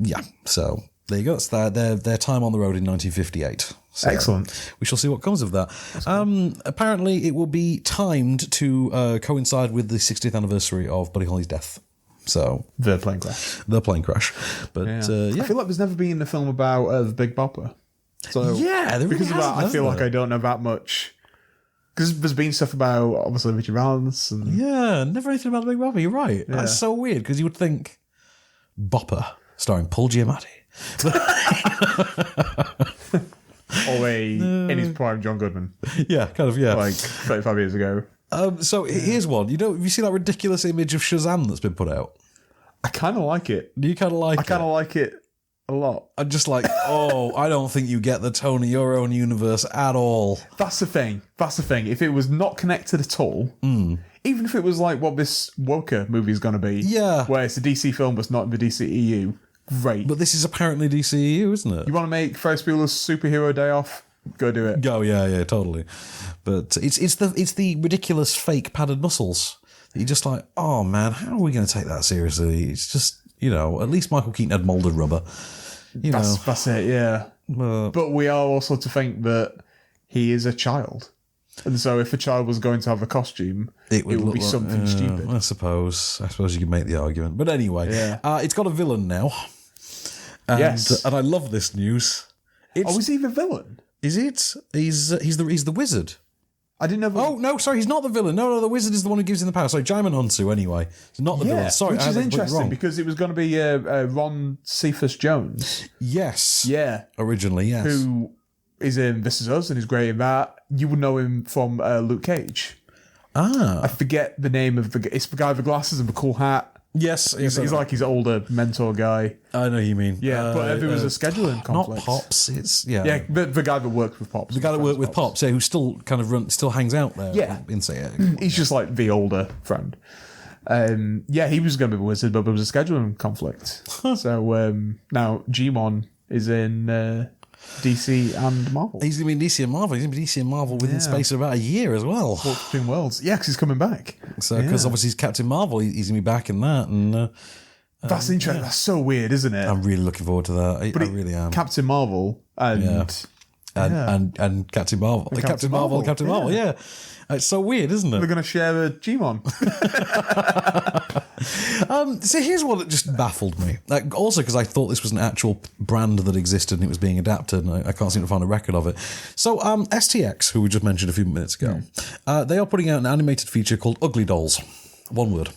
there you go. That's their time on the road in 1958. So excellent. We shall see what comes of that. Apparently, it will be timed to coincide with the 60th anniversary of Buddy Holly's death. So the plane crash. But I feel like there's never been a film about the Big Bopper. So because of that, I feel like I don't know that much. Because there's been stuff about obviously Richard Valance and never anything about the Big Bopper. You're right. Yeah. That's so weird because you would think Bopper starring Paul Giamatti, or in his prime John Goodman. Yeah, kind of. Yeah, like 35 years ago. So here's one. Have you seen that ridiculous image of Shazam that's been put out? I kind of like it. Do you kind of like it? I kind of like it. A lot. I'm just like, I don't think you get the tone of your own universe at all. That's the thing. If it was not connected at all, even if it was like what this Woker movie is going to be, where it's a DC film but not in the DCEU, great. But this is apparently DCEU, isn't it? You want to make Ferris Bueller's Superhero Day Off? Go do it. Go, yeah, totally. But it's the ridiculous fake padded muscles. You're just like, oh man, how are we going to take that seriously? It's just... at least Michael Keaton had molded rubber. That's it, yeah. But we are also to think that he is a child. And so if a child was going to have a costume, it would be something stupid. I suppose you could make the argument. But anyway, it's got a villain now. And I love this news. Is he the villain? Is it? He's the wizard. I didn't know. Oh no, sorry, he's not the villain. No, the wizard is the one who gives him the power. Sorry, Jaimin Hunsu. Anyway, he's not the villain. Sorry, which is interesting because it was going to be Ron Cephas Jones. Yes. Yeah. Originally, yes. Who is in This Is Us and is great in that. You would know him from Luke Cage. I forget the name of it's the guy with the glasses and the cool hat. Yes, he's like his older mentor guy. I know who you mean. Yeah, but if it was a scheduling conflict, not Pops. It's but the guy that worked with Pops. The guy that worked with Pops, who still kind of still hangs out there. Yeah, he's just like the older friend. He was going to be the wizard, but there was a scheduling conflict. So now Jimon is in DC and Marvel. He's going to be in DC and Marvel. He's going to be DC and Marvel within space of about a year as well. Between worlds. Yeah, because he's coming back. So, because obviously he's Captain Marvel, he's going to be back in that. And that's interesting. That's so weird, isn't it? I'm really looking forward to that. I really am. Captain Marvel and Captain Marvel. Captain Marvel. Yeah. It's so weird, isn't it? They're going to share a Gmon. So here's what just baffled me. Also because I thought this was an actual brand that existed and it was being adapted, and I can't seem to find a record of it. So STX, who we just mentioned a few minutes ago, they are putting out an animated feature called Ugly Dolls. One word.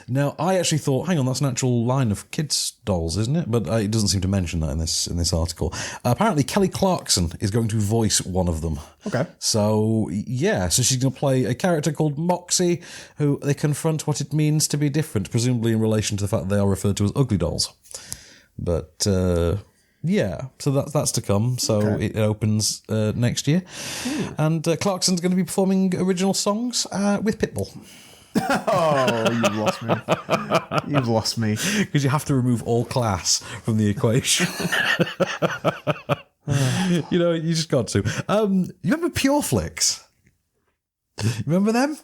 Now, I actually thought, hang on, that's an actual line of kids' dolls, isn't it? But it doesn't seem to mention that in this article. Apparently, Kelly Clarkson is going to voice one of them. Okay. So she's going to play a character called Moxie, who they confront what it means to be different, presumably in relation to the fact that they are referred to as ugly dolls. But, so that's to come. So it opens next year. And Clarkson's going to be performing original songs with Pitbull. Oh, you've lost me. You've lost me. Because you have to remove all class from the equation. You just got to. You remember Pure Flix? Remember them?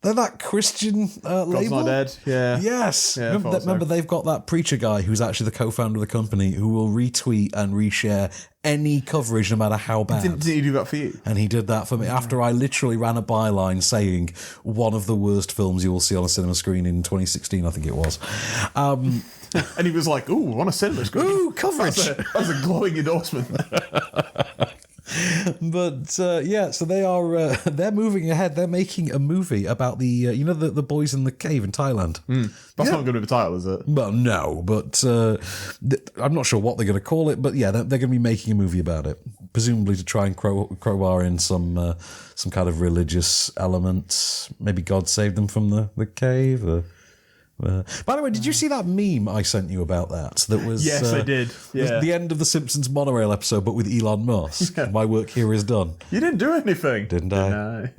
They're that Christian label. God's Not Dead. Yeah. Yes. Yeah, remember they've got that preacher guy who's actually the co-founder of the company who will retweet and reshare any coverage no matter how bad. Didn't he do that for you? And he did that for me after I literally ran a byline saying one of the worst films you will see on a cinema screen in 2016, I think it was. And he was like, ooh, on a cinema screen. Ooh, coverage. That's a glowing endorsement. But so they are they're moving ahead. They're making a movie about the the boys in the cave in Thailand. That's not going to be the title, is it? Well, no, but I'm not sure what they're going to call it. But yeah, they're going to be making a movie about it, presumably to try and crowbar in some kind of religious element. Maybe God saved them from the cave. By the way, did you see that meme I sent you about that? That was yes, I did. Yeah, the end of the Simpsons monorail episode, but with Elon Musk. Yeah. My work here is done. You didn't do anything, didn't I?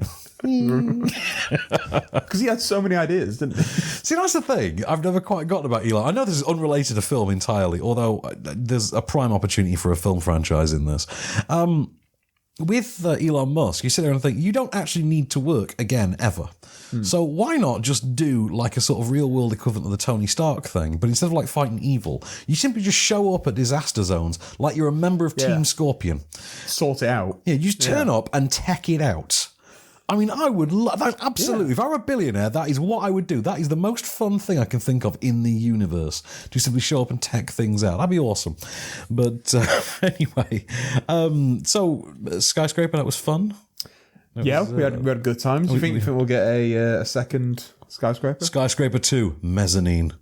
Because he had so many ideas, didn't he? See, that's the thing. I've never quite gotten about Elon. I know this is unrelated to film entirely, although there's a prime opportunity for a film franchise in this. With Elon Musk, you sit there and think, you don't actually need to work again, ever. So why not just do like a sort of real world equivalent of the Tony Stark thing, but instead of like fighting evil, you simply just show up at disaster zones like you're a member of Team Scorpion. Sort it out. Yeah, you just turn up and tech it out. I mean, I would love that. Absolutely. If I were a billionaire, that is what I would do. That is the most fun thing I can think of in the universe. To simply show up and tech things out. That'd be awesome. But anyway, so Skyscraper, that was fun. We had good times. Do you think we'll get a second Skyscraper? Skyscraper 2, Mezzanine.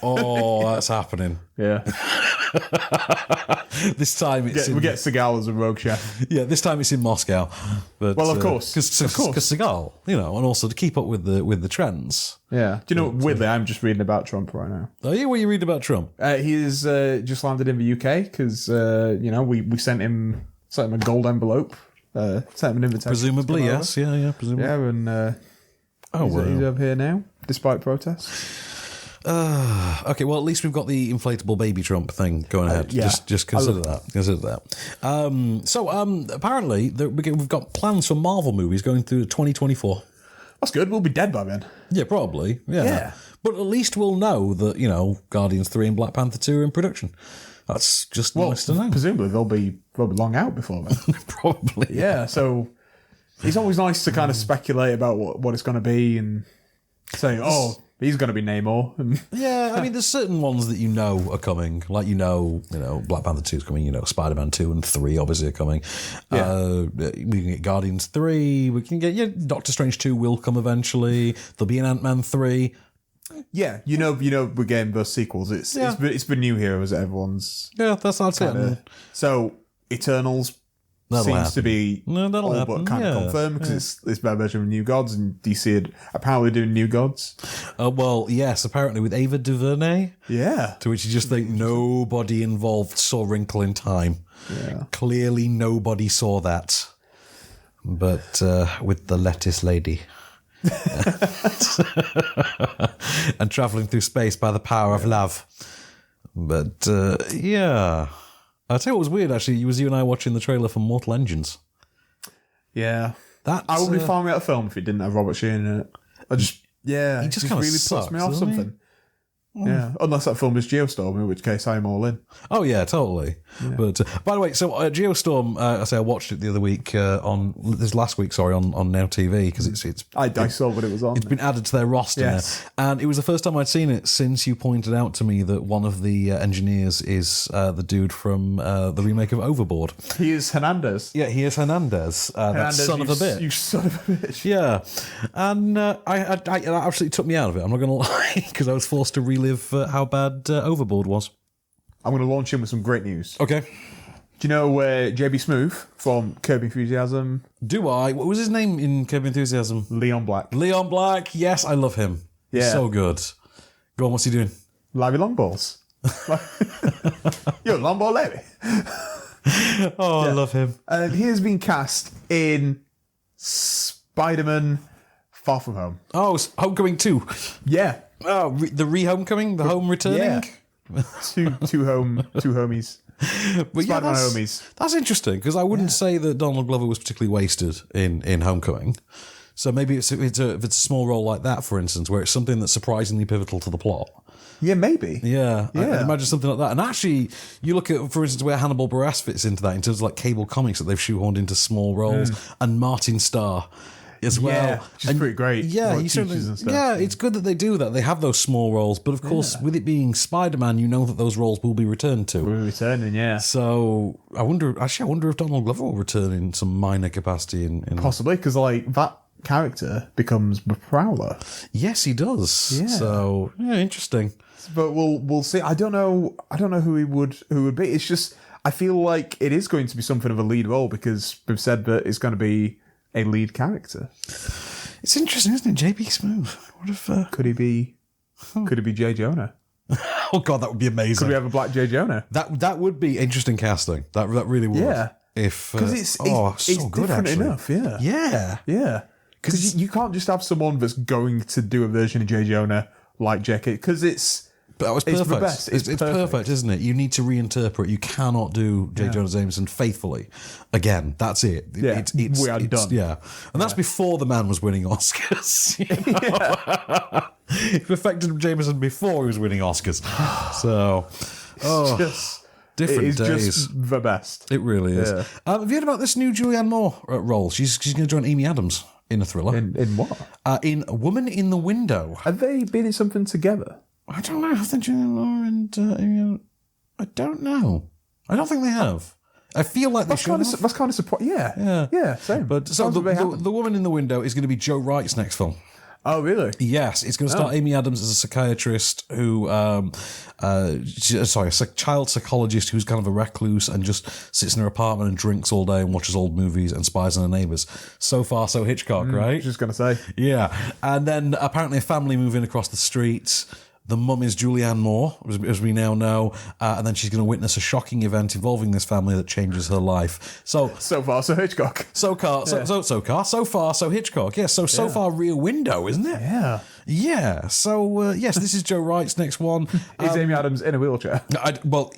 Oh, that's happening. Yeah. This time it's we get Seagal as a rogue chef. Yeah, this time it's in Moscow. But, well, of course, because Seagal, and also to keep up with the trends. Yeah. Do you know? Weirdly, I'm just reading about Trump right now. Oh, yeah, what are you reading about Trump? He's just landed in the UK because we sent him a gold envelope. Sent him an invitation. Presumably, yes. Yeah, presumably. Yeah, and he's over here now, despite protests. Okay, well, at least we've got the inflatable baby Trump thing going ahead. Yeah. Just consider that. So apparently we've got plans for Marvel movies going through 2024. That's good. We'll be dead by then. Yeah, probably. Yeah. But at least we'll know that, Guardians 3 and Black Panther 2 are in production. That's just nice to know. Presumably they'll be long out before then. Probably. Yeah, so it's always nice to kind of speculate about what it's going to be and say, he's going to be Namor. Yeah, I mean, there's certain ones that are coming. Like, Black Panther 2 is coming, Spider-Man 2 and 3 obviously are coming. Yeah. We can get Guardians 3. We can get, Doctor Strange 2 will come eventually. There'll be an Ant-Man 3. Yeah, we're getting those sequels. It's been new heroes that everyone's... Yeah, that's it. So, Eternals seems to be all but kind of confirmed because it's their version of New Gods, and DC are apparently doing New Gods. Well, yes, apparently with Ava DuVernay. Yeah. To which you just think nobody involved saw Wrinkle in Time. Yeah. Clearly nobody saw that. But with the lettuce lady. And travelling through space by the power of love. But, I'll tell you what was weird, actually, was you and I watching the trailer for Mortal Engines. Yeah. I would be fine with that film if it didn't have Robert Sheehan in it. He just kind of really sucks, puts me off doesn't he? something. Yeah, unless that film is Geostorm, in which case I'm all in. Oh yeah, totally. Yeah. But by the way, so Geostorm, I watched it the other week on Now TV because it's I saw what it was on. It's been added to their roster now, and it was the first time I'd seen it since you pointed out to me that one of the engineers is the dude from the remake of Overboard. He is Hernandez. Yeah, he is Hernandez. That son of a bitch. You son of a bitch. Yeah, and it absolutely took me out of it. I'm not going to lie, because I was forced to relive how bad Overboard was. I'm going to launch in with some great news. Okay. Do you know JB Smoove from Curb Enthusiasm? Do I? What was his name in Curb Enthusiasm? Leon Black. Leon Black, yes, I love him. Yeah. He's so good. Go on, what's he doing? Lively long balls. You're a long ball lady. I love him. He has been cast in Spider-Man Far From Home. Oh, it's Homecoming 2. Yeah. Oh, the re-homecoming? The home returning? Yeah. two homies. But Spider-Man homies. That's interesting, because I wouldn't say that Donald Glover was particularly wasted in Homecoming. So maybe if it's a small role like that, for instance, where it's something that's surprisingly pivotal to the plot. Yeah, maybe. Yeah. I'd imagine something like that. And actually, you look at, for instance, where Hannibal Buress fits into that in terms of like Cable Comics that they've shoehorned into small roles, and Martin Starr as well. Yeah, which is pretty great. Yeah, like and stuff. Yeah, it's good that they do that. They have those small roles, but of course, with it being Spider-Man, you know that those roles will be returned to. We're returning, yeah. So I wonder if Donald Glover will return in some minor capacity in possibly, because like that character becomes the Prowler. Yes, he does. Yeah. So interesting. But we'll see. I don't know who he would be. It's just I feel like it is going to be something of a lead role because we've said that it's going to be a lead character. It's interesting, isn't it? JB Smoove. What if could he be J. Jonah? Oh God, that would be amazing. Could we have a black J. Jonah? That would be interesting casting. That really would. Yeah. If because it's so good, different actually. enough. Yeah. Because you can't just have someone that's going to do a version of J. Jonah like J.K. because it's. But that was perfect. It's the best. It's perfect, isn't it? You need to reinterpret. You cannot do J. Jonah Jameson faithfully. Again, that's it. Yeah, we are done. Yeah. And that's before the man was winning Oscars. He perfected Jameson before he was winning Oscars. So, different it is days. Just the best. It really is. Yeah. Have you heard about this new Julianne Moore role? She's going to join Amy Adams in a thriller. In what? In Woman in the Window. Have they been in something together? I don't know. Have they Julianne Moore and I don't know. I don't think they have. I feel like they should. That's kind of surprising. Yeah, same. But so the Woman in the Window is going to be Joe Wright's next film. Oh, really? Yes, it's going to start Amy Adams as a psychiatrist who, a child psychologist who's kind of a recluse and just sits in her apartment and drinks all day and watches old movies and spies on her neighbours. So far, so Hitchcock, right? Just going to say. Yeah. And then apparently a family moving across the street. The mum is Julianne Moore, as we now know, and then she's going to witness a shocking event involving this family that changes her life. So far, so Hitchcock. So far, so Hitchcock. Yes, so far, Rear Window, isn't it? Yeah. Yeah. So yes, this is Joe Wright's next one. Is Amy Adams in a wheelchair? I'll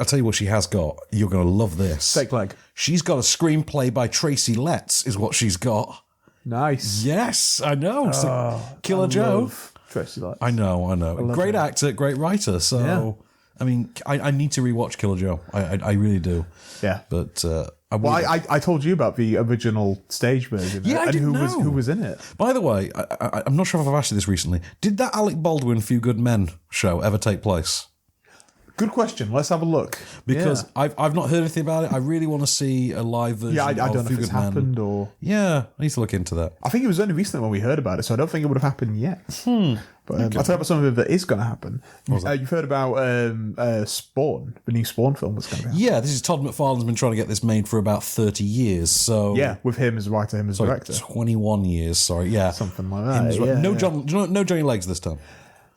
tell you what she has got. You're going to love this. Fake leg. She's got a screenplay by Tracy Letts, is what she's got. Nice. Yes, I know. So, Killer Joe. Tracy Letts. I know. Great actor, great writer. So, I mean, I need to rewatch Killer Joe. I really do. Yeah. But I told you about the original stage version. Yeah, I didn't know. Who was in it. By the way, I'm not sure if I've asked you this recently. Did that Alec Baldwin Few Good Men show ever take place? Good question. Let's have a look. Because I've not heard anything about it. I really want to see a live version. Yeah, I of don't know Few if it's Good Men. happened or. Yeah, I need to look into that. I think it was only recently when we heard about it, so I don't think it would have happened yet. But I'll tell you about something that is going to happen. You've heard about Spawn, the new Spawn film that's going to be out. Yeah, this is Todd McFarlane's been trying to get this made for about 30 years. So yeah, with him as writer, him as director. 21 years, sorry. Yeah. Something like that. No Johnny Legs this time.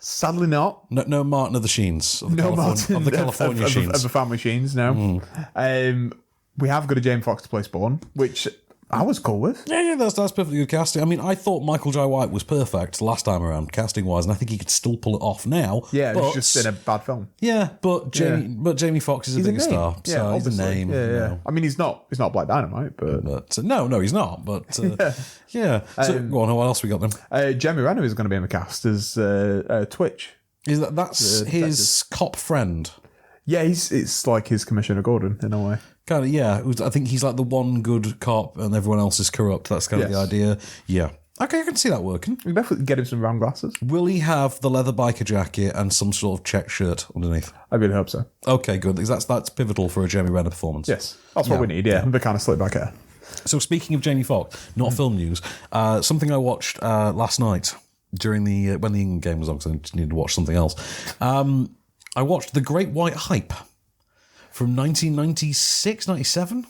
Sadly not. No Martin of the Sheens. Of the California Sheens. Of the family Sheens, no. We have got a Jamie Foxx to play Spawn, which I was cool with. Yeah, that's perfectly good casting. I mean, I thought Michael Jai White was perfect last time around, casting-wise, and I think he could still pull it off now. Yeah, it was just in a bad film. Yeah, but Jamie Foxx is a bigger star. Yeah, so obviously. He's a name. Yeah. I mean, he's not Black Dynamite, but no, he's not. But yeah. So go on. What else we got then? Jeremy Renner is going to be in the cast as Twitch. Is that's his cop friend? Yeah, it's like his Commissioner Gordon in a way. Kind of, yeah. I think he's like the one good cop and everyone else is corrupt. That's kind of the idea. Yeah. Okay, I can see that working. We can definitely get him some round glasses. Will he have the leather biker jacket and some sort of check shirt underneath? I really hope so. Okay, good. Because that's pivotal for a Jeremy Renner performance. Yes, that's what we need, the kind of slick back hair. So speaking of Jamie Foxx, not film news, something I watched last night during when the England game was on, because I just needed to watch something else. I watched The Great White Hype from 1996, 97,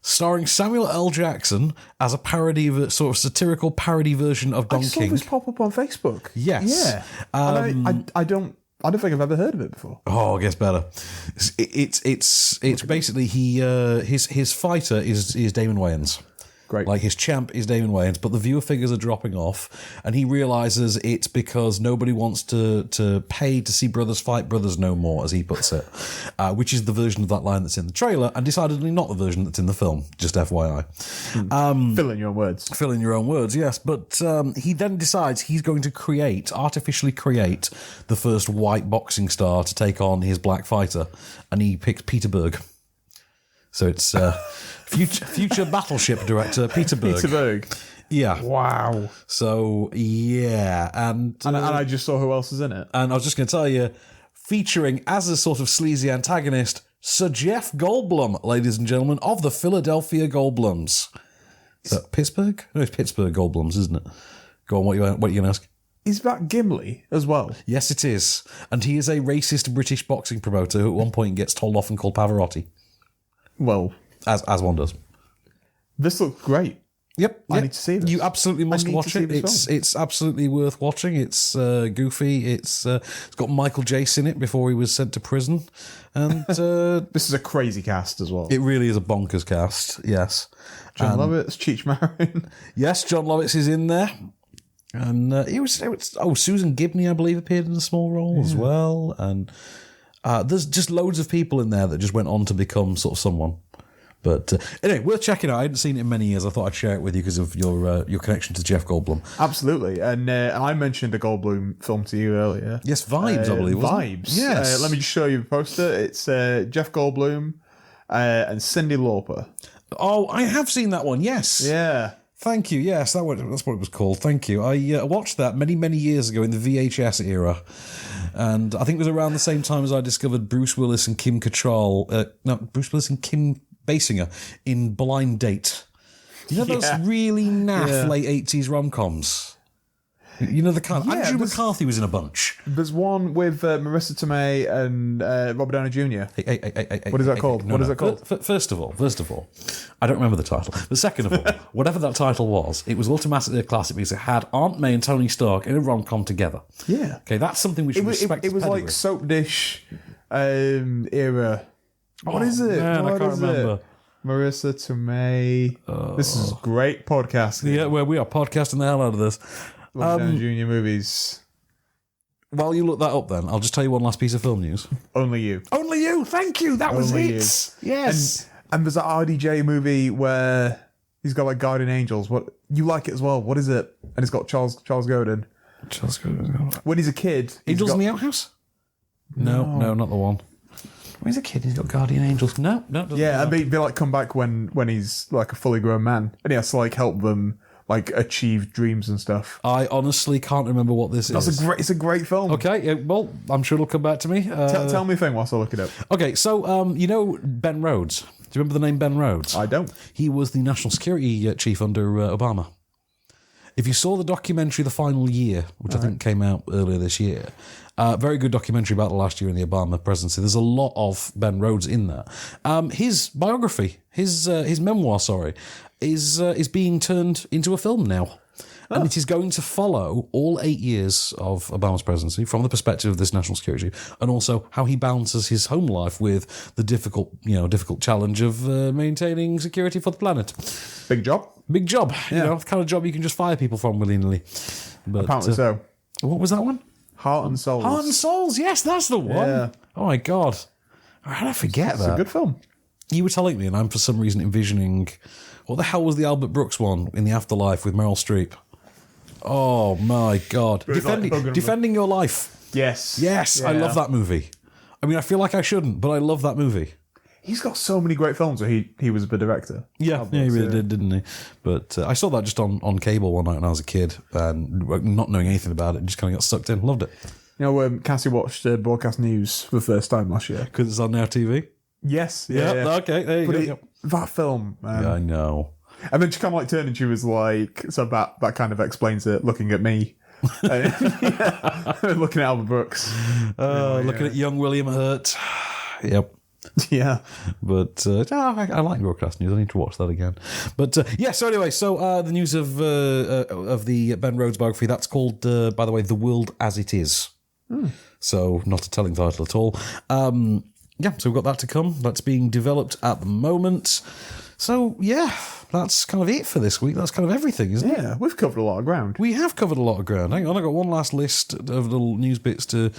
starring Samuel L. Jackson as a parody of a sort of satirical parody version of Don King. I saw this pop up on Facebook. Yes. Yeah. I don't think I've ever heard of it before. Oh, it gets better. It's basically his fighter is Damon Wayans. Great. Like his champ is Damon Wayans, but the viewer figures are dropping off, and he realizes it's because nobody wants to pay to see brothers fight brothers no more, as he puts it, which is the version of that line that's in the trailer, and decidedly not the version that's in the film. Just FYI. Fill in your own words. Fill in your own words, yes. But he then decides he's going to artificially create the first white boxing star to take on his black fighter, and he picks Peter Berg. So it's future battleship director Peter Berg. Peter Berg. Yeah. Wow. So yeah, and I just saw who else is in it. And I was just going to tell you, featuring as a sort of sleazy antagonist, Sir Jeff Goldblum, ladies and gentlemen, of the Philadelphia Goldblums. Is that Pittsburgh? No, it's Pittsburgh Goldblums, isn't it? Go on. What are you going to ask? Is that Gimli as well? Yes, it is. And he is a racist British boxing promoter who at one point gets told off and called Pavarotti. Well, as one does. This looks great. Yep, I need to see this. You absolutely must watch it. It's absolutely worth watching. It's goofy. It's got Michael Jace in it before he was sent to prison, and this is a crazy cast as well. It really is a bonkers cast. Yes, John Lovitz, Cheech Marin. Yes, John Lovitz is in there, and it was Susan Gibney, I believe, appeared in a small role as well, and. There's just loads of people in there that just went on to become sort of someone. But anyway, worth checking out. I hadn't seen it in many years. I thought I'd share it with you because of your connection to Jeff Goldblum. Absolutely. And I mentioned a Goldblum film to you earlier. Yes, Vibes, I believe. Vibes. Yes. Let me just show you the poster. It's Jeff Goldblum and Cyndi Lauper. Oh, I have seen that one. Yes. Yeah. Thank you. Yes, that's what it was called. Thank you. I watched that many, many years ago in the VHS era. And I think it was around the same time as I discovered Bruce Willis and Kim Cattrall. Bruce Willis and Kim Basinger in Blind Date. You know those really naff late 80s rom-coms? You know the kind. Andrew McCarthy was in a bunch. There's one with Marissa Tomei and Robert Downey Jr. Hey, what is that called? What is that called? First of all, I don't remember the title. But second of all, whatever that title was, it was automatically a classic because it had Aunt May and Tony Stark in a rom-com together. Yeah. Okay, that's something we should respect. It was like soap dish era. What is it? Man, I can't remember. Marissa Tomei. This is great podcasting. Yeah, we are podcasting the hell out of this. Robert Downey Jr. movies. While you look that up, then I'll just tell you one last piece of film news. Only You. Only You. Thank you. That was it. Yes. And there's that RDJ movie where He's got like Guardian Angels. What you like it as well? What is it? And it's got Charles Grodin. Charles Grodin. When he's a kid, Angels in the Outhouse? No, not the one. When he's a kid, he's got Guardian Angels. No. Yeah, and be like come back when he's like a fully grown man, and he has to like help them like achieve dreams and stuff. I honestly can't remember what this is. It's a great film. Okay, well, I'm sure it'll come back to me. Tell me a thing whilst I look it up. Okay, so you know Ben Rhodes. Do you remember the name Ben Rhodes? I don't. He was the national security chief under Obama. If you saw the documentary The Final Year, which I think came out earlier this year, very good documentary about the last year in the Obama presidency. There's a lot of Ben Rhodes in there. His biography, his memoir, is being turned into a film now. And it is going to follow all 8 years of Obama's presidency from the perspective of this national security, and also how he balances his home life with the difficult challenge of maintaining security for the planet. Big job. Big job. You know, the kind of job you can just fire people from willy-nilly. But, apparently so. What was that one? Heart and Souls. Heart and Souls, yes, that's the one. Yeah. Oh my God. How did I forget that? It's a good film. You were telling me, and I'm for some reason envisioning, what the hell was the Albert Brooks one in the Afterlife with Meryl Streep? Oh my God. Defending Your Life. Yes. Yes, I love that movie. I mean, I feel like I shouldn't, but I love that movie. He's got so many great films where he was the director. Yeah, he really did, didn't he? But I saw that just on cable one night when I was a kid, and not knowing anything about it, just kind of got sucked in. Loved it. You know, Cassie watched broadcast news for the first time last year. Because it's on Now TV? Yes. Yeah. Okay, there you go. That film. Yeah, I know. And then she kind of like turned and she was like, so that kind of explains it, looking at me. Looking at Albert Brooks. Looking at young William Hurt. Yep. Yeah. But I like broadcast news. I need to watch that again. But so anyway, the news of the Ben Rhodes biography, that's called, by the way, The World as It Is. So not a telling title at all. So we've got that to come. That's being developed at the moment. So, yeah, that's kind of it for this week. That's kind of everything, isn't it? Yeah, we've covered a lot of ground. We have covered a lot of ground. Hang on, I've got one last list of little news bits to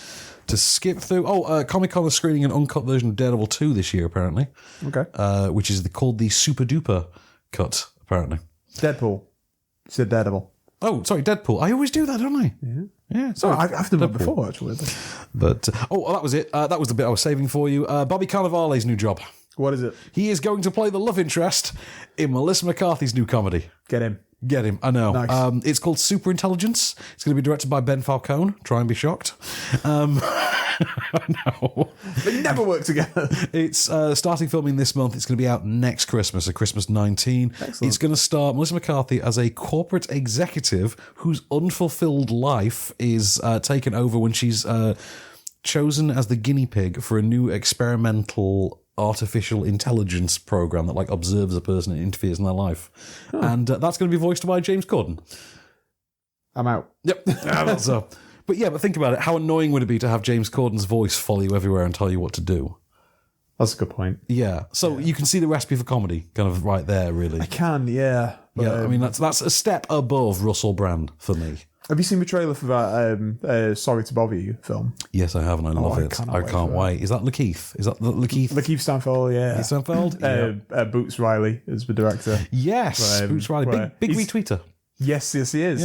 skip through. Comic-Con is screening an uncut version of Daredevil 2 this year, apparently. Okay. Which is called the Super Duper cut, apparently. Deadpool. You said Daredevil. Oh, sorry, Deadpool. I always do that, don't I? Yeah. Sorry. I've done that before, actually. But, that was it. That was the bit I was saving for you. Bobby Cannavale's new job. What is it? He is going to play the love interest in Melissa McCarthy's new comedy. Get him, I know. Nice. It's called Super Intelligence. It's going to be directed by Ben Falcone. Try and be shocked. I know. They never work together. It's starting filming this month. It's going to be out next Christmas, so Christmas 19. Excellent. It's going to star Melissa McCarthy as a corporate executive whose unfulfilled life is taken over when she's chosen as the guinea pig for a new experimental artificial intelligence program that observes a person and interferes in their life. And that's going to be voiced by James Corden. I'm out. Yep. That's up. But think about it. How annoying would it be to have James Corden's voice follow you everywhere and tell you what to do? That's a good point. Yeah. So you can see the recipe for comedy kind of right there, really. I can, yeah. But, I mean, that's a step above Russell Brand for me. Have you seen the trailer for that Sorry to Bother You film? Yes, I have, and I love it. I can't wait. Is that Lakeith? Is that Lakeith? Lakeith Stanfield, yeah. Lakeith Stanfield? Boots Riley is the director. Yes, Boots Riley. Big retweeter. Yes, he is. Yes,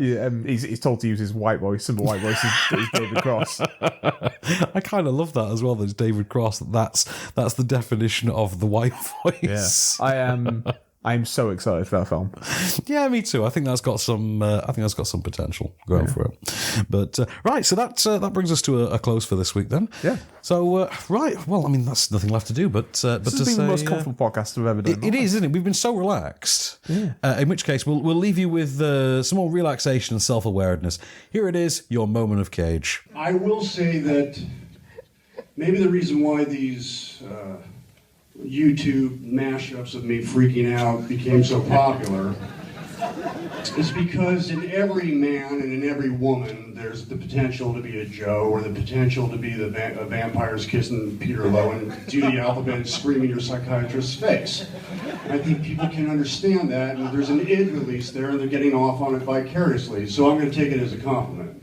yeah. He's told to use his white voice, and the white voice is David Cross. I kind of love that as well. There's David Cross. That's the definition of the white voice. Yeah. I am so excited for that film. Yeah, me too. I think that's got some. Potential going for it. But right, so that brings us to a close for this week then. Yeah. So right, well, I mean, that's nothing left to do, but this has been the most comfortable podcast we've ever done. It is, isn't it? We've been so relaxed. Yeah. In which case, we'll leave you with some more relaxation and self-awareness. Here it is, your moment of Cage. I will say that maybe the reason why these YouTube mashups of me freaking out became so popular is because in every man and in every woman there's the potential to be a Joe, or the potential to be the vampires kissing Peter Lowe and do the alphabet screaming your psychiatrist's face. I think people can understand that, and there's an id release there and they're getting off on it vicariously, so I'm going to take it as a compliment.